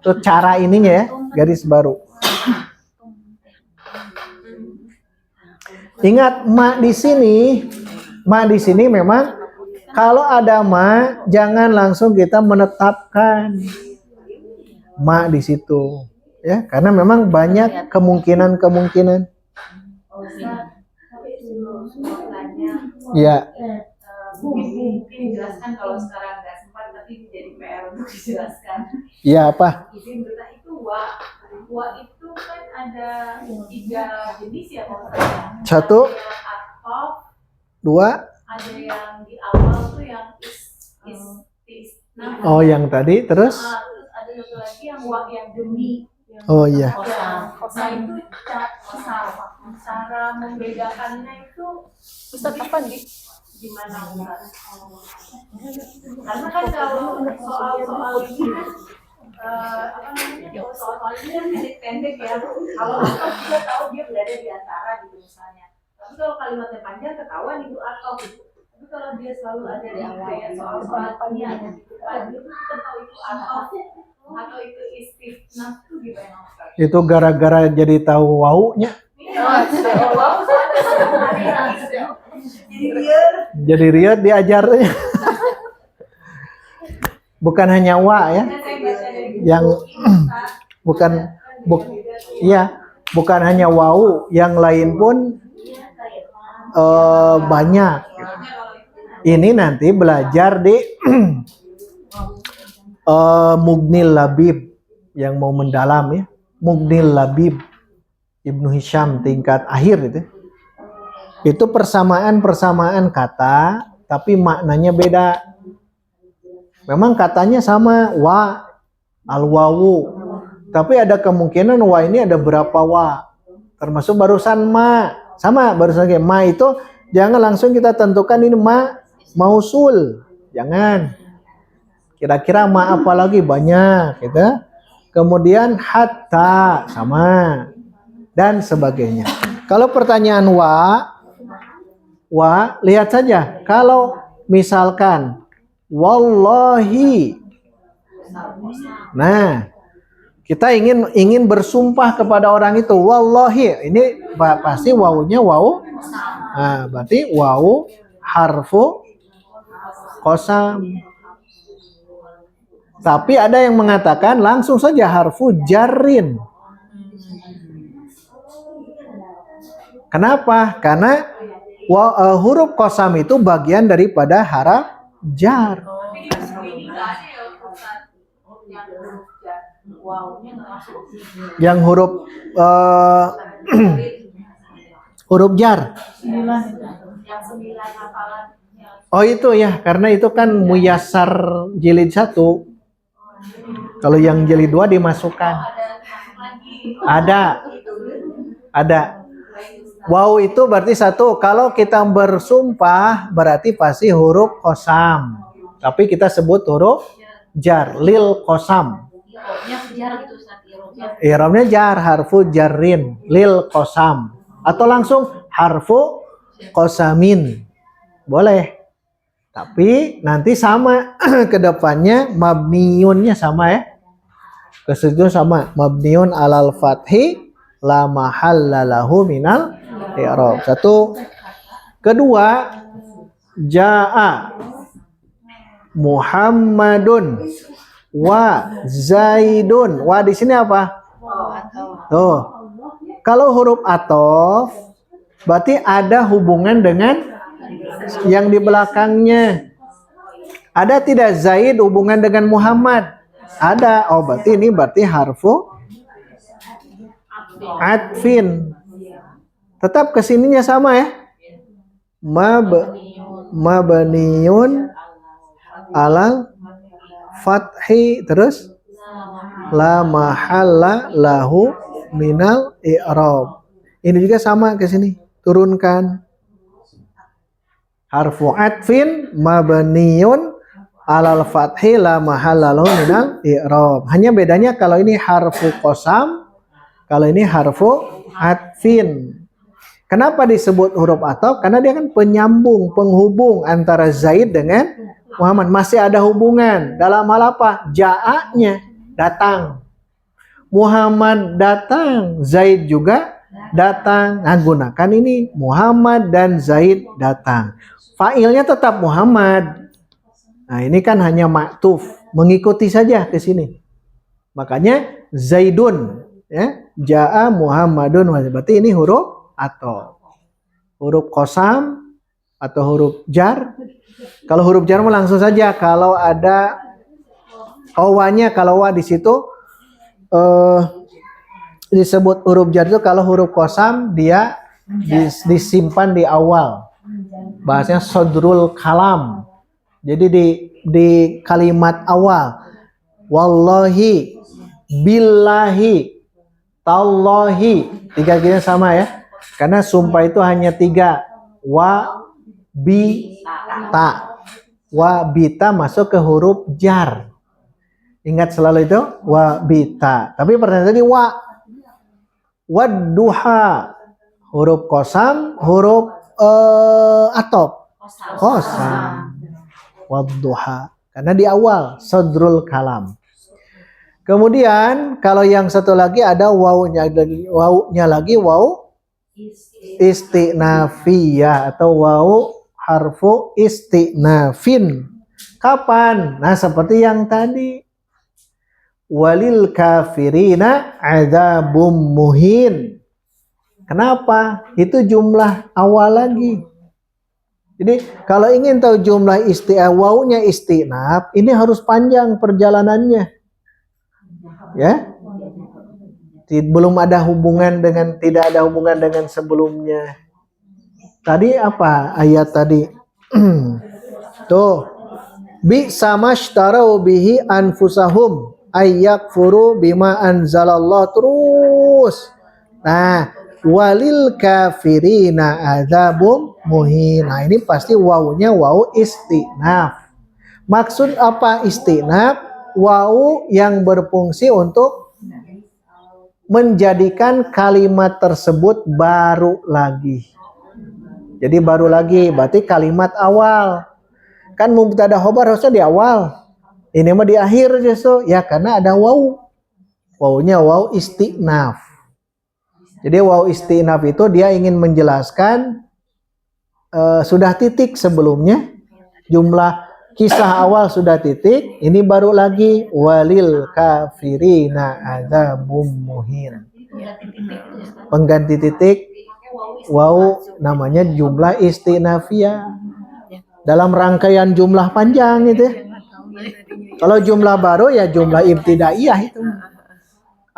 Itu cara ininya ya, garis baru. Ingat ma di sini memang kalau ada ma jangan langsung kita menetapkan ma di situ ya, karena memang banyak kemungkinan. Ya. Mungkin jelaskan kalau sekarang nggak sempat, tapi jadi PR untuk dijelaskan. Iya apa? Izin berita itu wa itu kan ada 3 jenis ya kalau Satu, ada yang atof, dua. ada yang di awal tuh yang is. Oh, yang tadi terus? Terus ada satu lagi yang wa yang demi. Oh iya. Kosa itu cara membedakannya itu Ustaz apa nih? gimana Ustaz? Karena kan kalau soal ini kan soal ini kan pendek ya. Kalau atau kita tahu dia berada di antara gitu misalnya. Tapi kalau kalimatnya panjang ketahuan itu atau gitu. Tapi kalau dia selalu ada di kayak soal ini ada di depan itu kita tahu itu atau itu istifnah itu gimana Ustaz? Itu gara-gara jadi tahu waunya. Jadi riat diajarnya. Bukan hanya wa ya. Yang bukan hanya wau, yang lain pun banyak. Ini nanti belajar di Mughnil Labib yang mau mendalam ya. Mughnil Labib Ibnu Hisham tingkat akhir itu. Itu persamaan kata tapi maknanya beda. Memang katanya sama wa al-wawu, tapi ada kemungkinan wa ini ada berapa wa. Termasuk barusan ma. Sama barusan kayak ma itu jangan langsung kita tentukan ini ma mausul. Jangan. Kira-kira ma apa lagi banyak gitu. Kemudian hatta sama dan sebagainya. Kalau pertanyaan wa lihat saja. Kalau misalkan wallahi. Nah, kita ingin bersumpah kepada orang itu wallahi. Ini pasti wawunya wawu. Nah, berarti wawu harfu qasam. Tapi ada yang mengatakan langsung saja harfu jarrin. Kenapa? Karena huruf qasam itu bagian daripada haraf jar. Yang huruf huruf jar. Oh itu ya, karena itu kan muyassar jilid 1. Kalau yang jilid 2 dimasukkan. Ada. Wow itu berarti 1. Kalau kita bersumpah berarti pasti huruf qasam. Tapi kita sebut huruf jar, lil qasam. I'rabnya jar, harfu jarrin, lil qasam. Atau langsung harfu qasamin. Boleh. Tapi nanti sama ke depannya mabniunnya sama ya. Ke situ sama mabniun alal fathi la mahalla lahu minal i'rab. 1. Kedua, jaa Muhammadun wa Zaidun. Wa di sini apa? Tuh. Kalau huruf athof berarti ada hubungan dengan yang di belakangnya. Ada tidak Zaid hubungan dengan Muhammad? Ada. Oh, berarti harfu atfin. Tetap kesininya sama ya. Mabniun alal fathi, terus la mahalla lahu minal i'rab. Ini juga sama ke sini. Turunkan. Harfu atfin mabniun alal fathi la mahalla lahu minal i'rab. Hanya bedanya kalau ini harfu qasam, kalau ini harfu atfin. Kenapa disebut huruf athof? Karena dia kan penyambung, penghubung antara Zaid dengan Muhammad. Masih ada hubungan. Dalam hal apa? Ja'anya, datang. Muhammad datang, Zaid juga datang. Nah, gunakan ini Muhammad dan Zaid datang. Fa'ilnya tetap Muhammad. Nah, ini kan hanya maktuf, mengikuti saja ke sini. Makanya Zaidun, ya, Ja'a Muhammadun. Berarti ini huruf atau huruf qasam atau huruf jar. Kalau huruf jar langsung saja. Kalau ada wanya, kalau wa di situ disebut huruf jar itu. Kalau huruf qasam dia disimpan di awal. Bahasanya sodrul kalam. Jadi di kalimat awal. Wallahi, billahi, tallahi. Tiga gini sama ya. Karena sumpah itu hanya tiga. Wa, bi, ta. Wa, bi, ta masuk ke huruf jar. Ingat selalu itu. Wa, bi, ta. Tapi pertanyaan tadi wa. Wadduha. Huruf qasam, huruf athof. Qasam. Wadduha. Karena di awal. Sadrul kalam. Kemudian kalau yang satu lagi ada wawunya lagi waw istinafiyah atau waw harfu istinafin. Kapan? Nah, seperti yang tadi. Walil kafirina adzabum muhin. Kenapa? Itu jumlah awal lagi. Jadi kalau ingin tahu jumlah wawunya istinaf, ini harus panjang perjalanannya. Ya. Belum ada hubungan dengan, tidak ada hubungan dengan sebelumnya. Tadi apa ayat tadi? Tuh. Bi samastarau bihi anfusahum ayyakfuru bima anzalallah, terus. Nah, walil kafirina adzabum muhin. Nah, ini pasti wawunya wawu istinaf. Maksud apa istinaf? Wawu yang berfungsi untuk menjadikan kalimat tersebut baru lagi. Jadi baru lagi, berarti kalimat awal. Kan mubtada khobar harusnya di awal. Ini mah di akhir justru. Ya karena ada wawu. Wawunya wawu istinaf. Jadi wawu istinaf itu dia ingin menjelaskan sudah titik sebelumnya. Jumlah kisah awal sudah titik, ini baru lagi walil kafirina adzabum muhin. Pengganti titik waw namanya jumlah istinafiyah. Dalam rangkaian jumlah panjang itu. Kalau jumlah baru ya jumlah ibtidaiyah itu.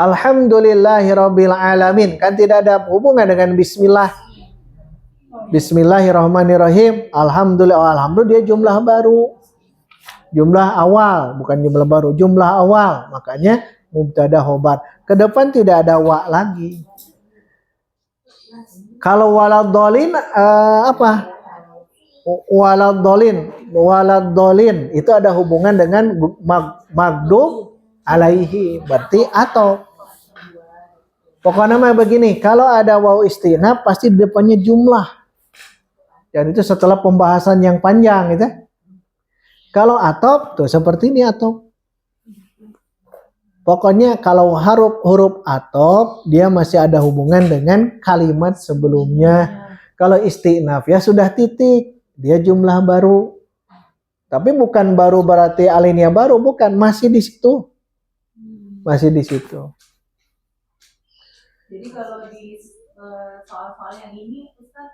Alhamdulillahirabbil alamin, kan tidak ada hubungan dengan bismillah. Bismillahirrahmanirrahim. Alhamdulillah dia jumlah baru. Jumlah awal, bukan jumlah baru, jumlah awal. Makanya mubtada khobar. Ke depan tidak ada wa lagi. Kalau waladhdallin apa? Waladhdallin itu ada hubungan dengan maghdub alaihi, berarti atau. Pokoknya mah begini, kalau ada waw istinaf pasti di depannya jumlah. Dan itu setelah pembahasan yang panjang gitu. Kalau atop tuh seperti ini atop. Pokoknya kalau huruf atop dia masih ada hubungan dengan kalimat sebelumnya. Kalau istinaf ya sudah titik, dia jumlah baru. Tapi bukan baru berarti alinea baru, bukan, masih di situ. Masih di situ. Jadi kalau di soal-soal yang ini Ustaz,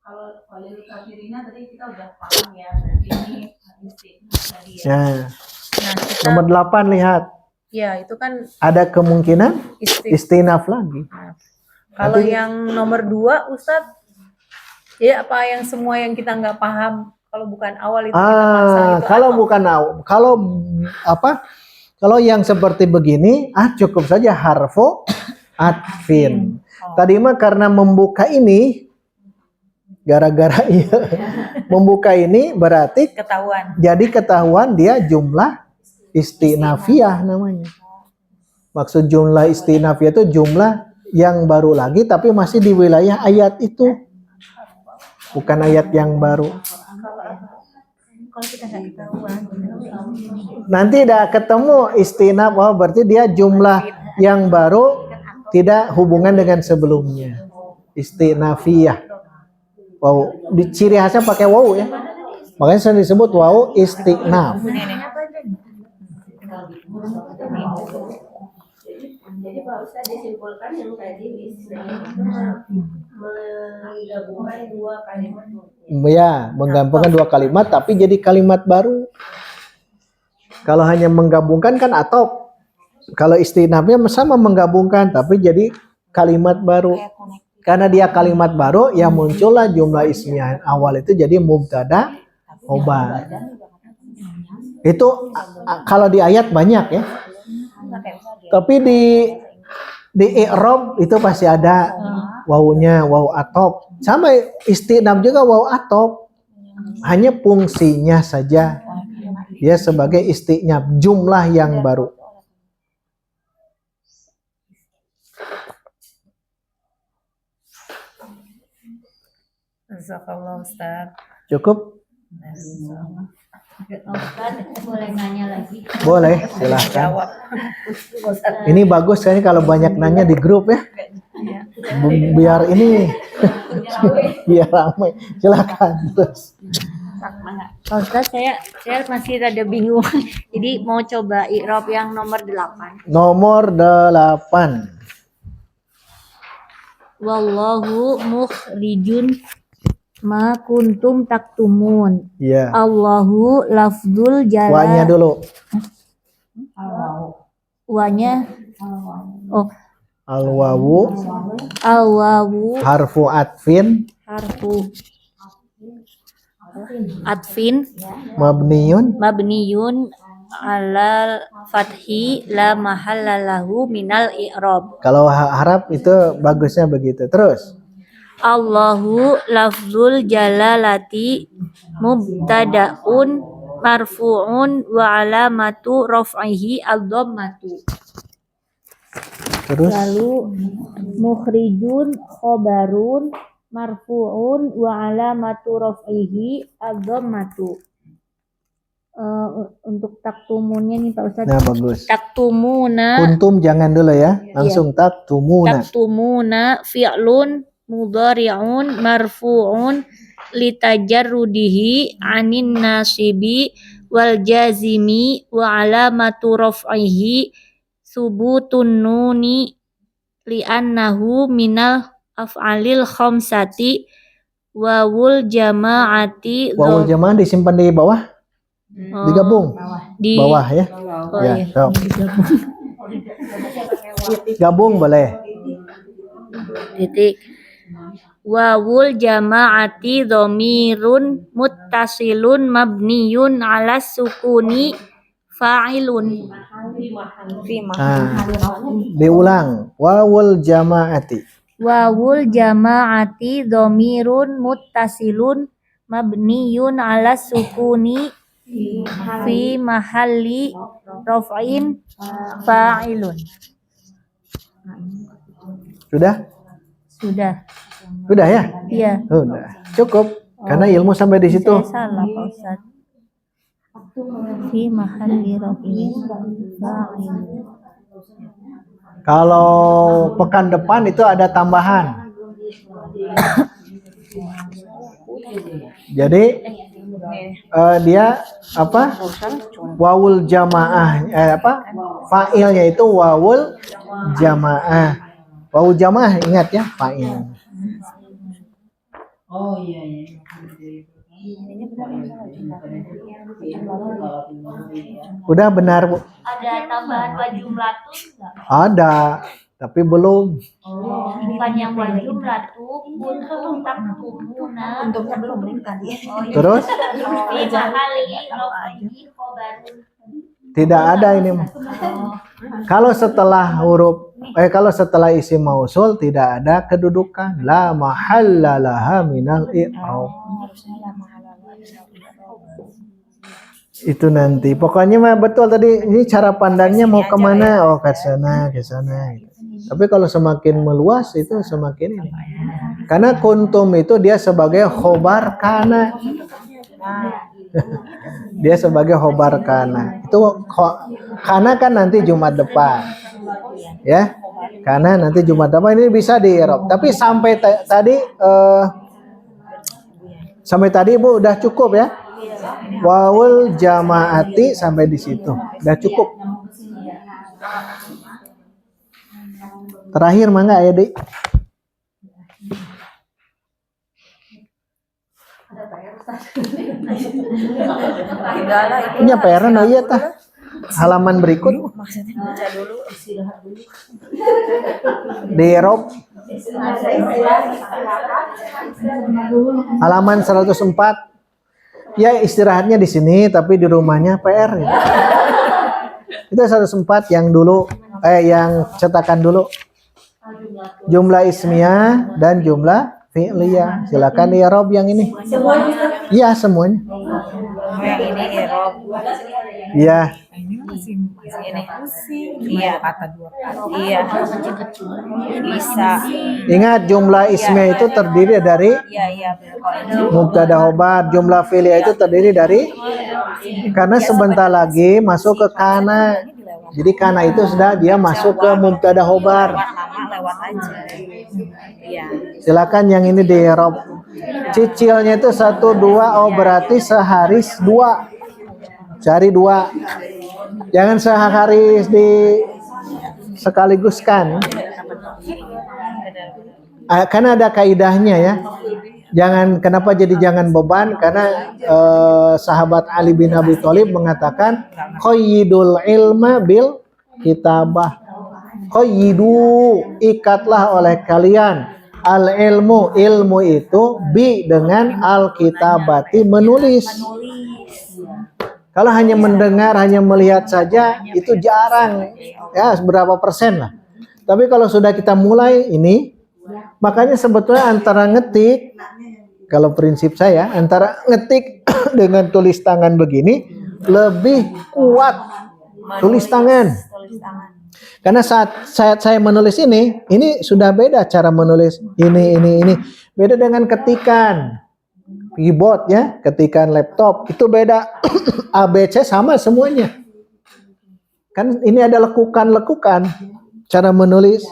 kalau Walil Kafirina tadi kita udah paham ya, berarti ini istiqomah tadi ya. Ya. Nah, kita Nomor 8 lihat. ya itu kan Ada kemungkinan isti. istinaf lagi. Kalau Nanti- yang nomor 2 Ustadz, ya apa yang semua yang kita nggak paham kalau bukan awal itu kita paksa itu Kalau atau- bukan kalau apa? Kalau yang seperti begini, cukup saja harfu atfin. Tadi mah karena membuka ini, gara-gara iya, membuka ini berarti ketahuan. jadi ketahuan dia jumlah istinafiyah namanya. Maksud jumlah istinafiyah itu jumlah yang baru lagi tapi masih di wilayah ayat itu. Bukan ayat yang baru. Kalau kita nggak ketahuan, Nanti dah ketemu istinaf, berarti dia jumlah yang baru tidak hubungan dengan sebelumnya. Istinafiyah. Wow, di ciri khasnya pakai waw ya. Makanya sering disebut waw istinaf. Jadi Pak Ustaz disimpulkan yang tadi bisa menggabungkan dua kalimat. Ya, menggabungkan dua kalimat tapi jadi kalimat baru. Kalau hanya menggabungkan kan atop. Kalau istinafnya sama menggabungkan tapi jadi kalimat baru. Karena dia kalimat baru, ya muncullah jumlah ismiyah awal itu jadi mubtada khobar. Itu kalau di ayat banyak ya. Tapi di i'rab itu pasti ada wawunya, waw atop. Sama istinaf juga waw atop. Hanya fungsinya saja. Dia sebagai istinaf, jumlah yang baru. Jazakallah Ustaz. Cukup? Ustaz, boleh nanya lagi? Boleh, silahkan. Jawab. Ini bagus kayaknya kalau banyak nanya di grup ya. Biar ini biar ramai. Silakan terus. Pak Ustaz, saya masih rada bingung. Jadi mau coba i'rab yang nomor 8. Nomor 8. Wallahu mukhrijun ma kuntum taktumun. Iya. Allahu lafzul Wanya jalal. dulu. Wanya. Oh, Al-wawu al-wawu harfu atfin harfu atfin mabniyun mabniyun alal fathi la mahalla lahu minal i'rab. kalau harap itu bagusnya begitu. Terus Allahu lafzul jalalati mubtada'un marfu'un wa alamatu raf'ihi ad-dhammatu. terus Lalu mukhrijun khobarun marfu'un wa alamatu raf'ihi ad-dhammatu. Untuk taktumunnya nih Pak Ustadz. nah bagus. Taktumuna Kuntum jangan dulu ya. Langsung taktumuna. taktumuna fi'lun mudhari'un marfu'un litajarrudihi anin nasibi wal jazimi wa alamatu raf'ihi subutun nuni li'annahu minal af'alil khamsati wawul jama'ati Wawul jamaah disimpan di bawah, digabung di bawah ya. oh Ya, iya, sok. digabung. Gabung boleh. Titik. Wawul jama'ati dhamirun muttasilun mabniyun ala sukuni fa'ilun. Nah, diulang. Wawul jamaati. Wawul jama'ati dhamirun muttasilun mabniyun ala sukuni fi mahalli raf'in fa'ilun. Sudah? Sudah. Sudah ya? Iya. Sudah. Cukup. Karena ilmu sampai di situ. Saya salah Pak Ustaz. Fi mahalli raf'in fa'ilun. Kalau pekan depan itu ada tambahan. Jadi dia apa? Wawul jamaah apa? Fa'ilnya itu wawul jamaah. Wau jamaah ingat ya, fa'il. Oh iya iya. Udah benar, Bu? Ada tambahan wajumlatun enggak? Ada, tapi belum. Oh, bukan yang wajumlatun, kuntum taktumuna. Untungnya belum kan ya. Oh, iya. Terus Fi mahali rafi'i khobarun. tidak ada ini. Kalau setelah kalau setelah isim mausul tidak ada kedudukan. La mahalla laha minal i'rab. Itu nanti. Pokoknya mah betul tadi ini cara pandangnya mau kemana? Oh ke sana, ke sana. Tapi kalau semakin meluas itu semakin ini. Karena kuntum itu dia sebagai khobar kana. Dia sebagai khobar kana. Itu kana kan nanti Jumat depan. Ya. Karena nanti Jumat depan ini bisa di i'rab. Tapi sampai tadi Bu udah cukup ya. Wawul jamaati sampai di situ. Udah cukup. Terakhir mangga ya, Dik. Punya PR no iya tah. Halaman berikut. Di Eropa. Halaman 104. Ya istirahatnya di sini tapi di rumahnya PR. Ya. Itu 104 yang dulu yang cetakan dulu. Jumlah ismiyah dan jumlah fi'liyah. Silakan di Eropa yang ini. Iya semuanya. Yang ini Erob. Iya. Iya kata dua kali. Iya. Bisa. Ingat jumlah ismiyah itu terdiri dari Iya. mubtada khobar, jumlah fi'liyah itu terdiri dari karena sebentar lagi masuk ke kana. Jadi kana itu sudah dia masuk ke mubtada khobar. Lewat aja. Iya. Silakan yang ini di Eropa. Cicilnya itu 1, 2, oh berarti sehari 2. Cari 2. Jangan sehari sekaligus kan. Karena ada kaidahnya ya. Kenapa jangan beban? Karena sahabat Ali bin Abi Thalib mengatakan qayyidul ilma bil kitabah. Qayyidu, ikatlah oleh kalian al ilmu itu dengan al kitabati menulis. Kalau hanya mendengar, hanya melihat saja itu jarang ya, berapa persen lah. Tapi kalau sudah kita mulai ini, makanya sebetulnya antara ngetik, kalau prinsip saya antara ngetik dengan tulis tangan begini lebih kuat tulis tangan. Karena saat saya menulis ini sudah beda cara menulis ini. Beda dengan ketikan keyboard ya, ketikan laptop itu beda. ABC sama semuanya. Kan ini ada lekukan cara menulis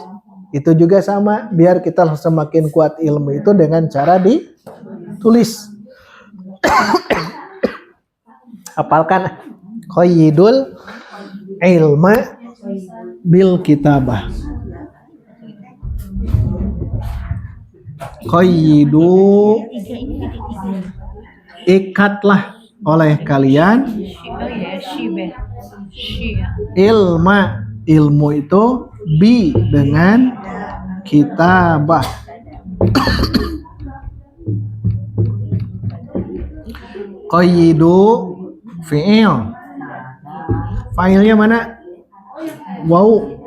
itu juga sama. Biar kita semakin kuat ilmu itu dengan cara ditulis. Hafalkan qayyidul ilma bil kitabah. Qayyidu, ikatlah oleh kalian ilmu itu dengan kitabah. Qayyidu fi'il. Fa'ilnya mana? Wow.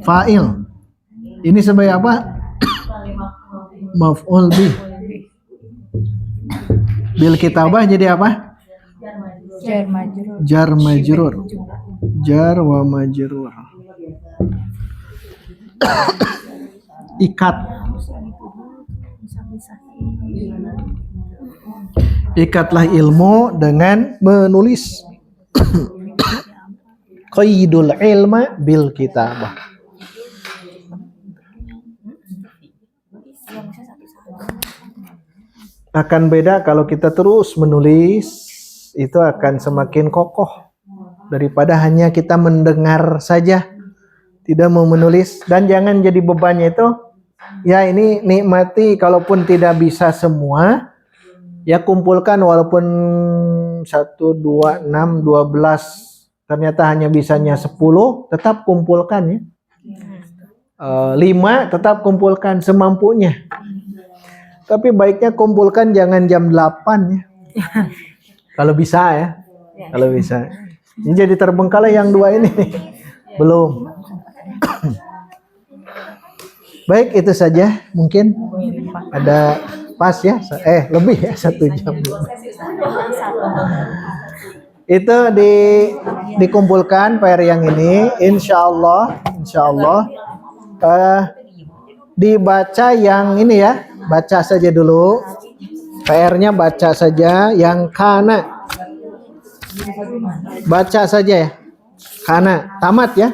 Fa'il. Ini sebagai apa? Maf'ul bih. Bil kitabah jadi apa? Jar majrur. Jar wa majrur. Ikat. Ikatlah ilmu dengan menulis. Qayyidul ilma bil kitabah. Akan beda kalau kita terus menulis, itu akan semakin kokoh daripada hanya kita mendengar saja. tidak mau menulis, dan jangan jadi bebannya itu ya ini nikmati, kalaupun tidak bisa semua ya kumpulkan, walaupun 1, 2, 6, 12 ternyata hanya bisanya 10, tetap kumpulkan ya. 5 tetap kumpulkan semampunya. Tapi baiknya kumpulkan jangan jam 8 ya. Kalau bisa ya. Kalau bisa. Ini jadi terbengkalai yang 2 ini. Belum. Baik, itu saja. Mungkin ada pas ya. Lebih ya 1 jam. Itu dikumpulkan PR yang ini. Insya Allah. Dibaca yang ini ya. Baca saja dulu. PR-nya baca saja yang kana. Baca saja ya. Kana. Tamat ya.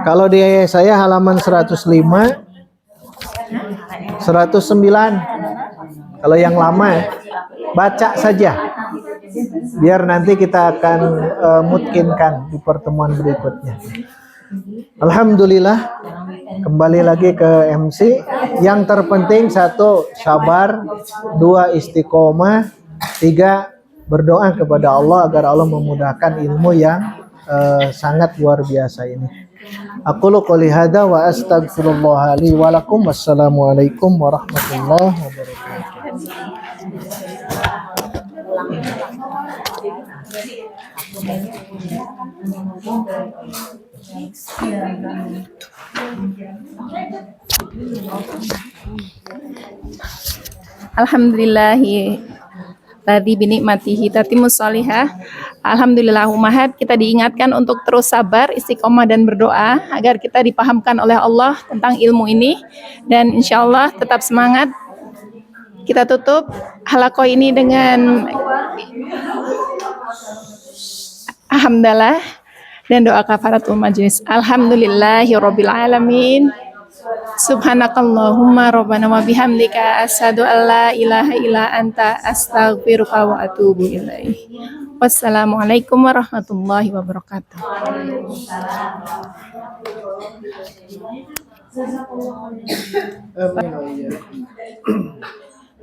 Kalau di saya halaman 105, 109. Kalau yang lama ya. Baca saja. Biar nanti kita akan mutkinkan di pertemuan berikutnya. Alhamdulillah, kembali lagi ke MC. Yang terpenting 1, sabar, 2, istiqomah, 3, berdoa kepada Allah agar Allah memudahkan ilmu yang sangat luar biasa ini. Aku qouli hadza wa astaghfirullah li wa lakum. Wassalamualaikum warahmatullahi wabarakatuh. Alhamdulillahi ladzi binikmatihi tatimmus sholihah. Alhamdulillah ummahat, kita diingatkan untuk terus sabar, istiqomah dan berdoa agar kita dipahamkan oleh Allah tentang ilmu ini, dan insyaallah tetap semangat. Kita tutup halaqah ini dengan alhamdulillah dan doa kafaratul majlis. Alhamdulillahirabbil alamin. Subhanakallahumma rabbana wa bihamdika asyhadu an la ilaha illa anta astaghfiruka wa atubu ilaik. Wassalamualaikum warahmatullahi wabarakatuh. Amin.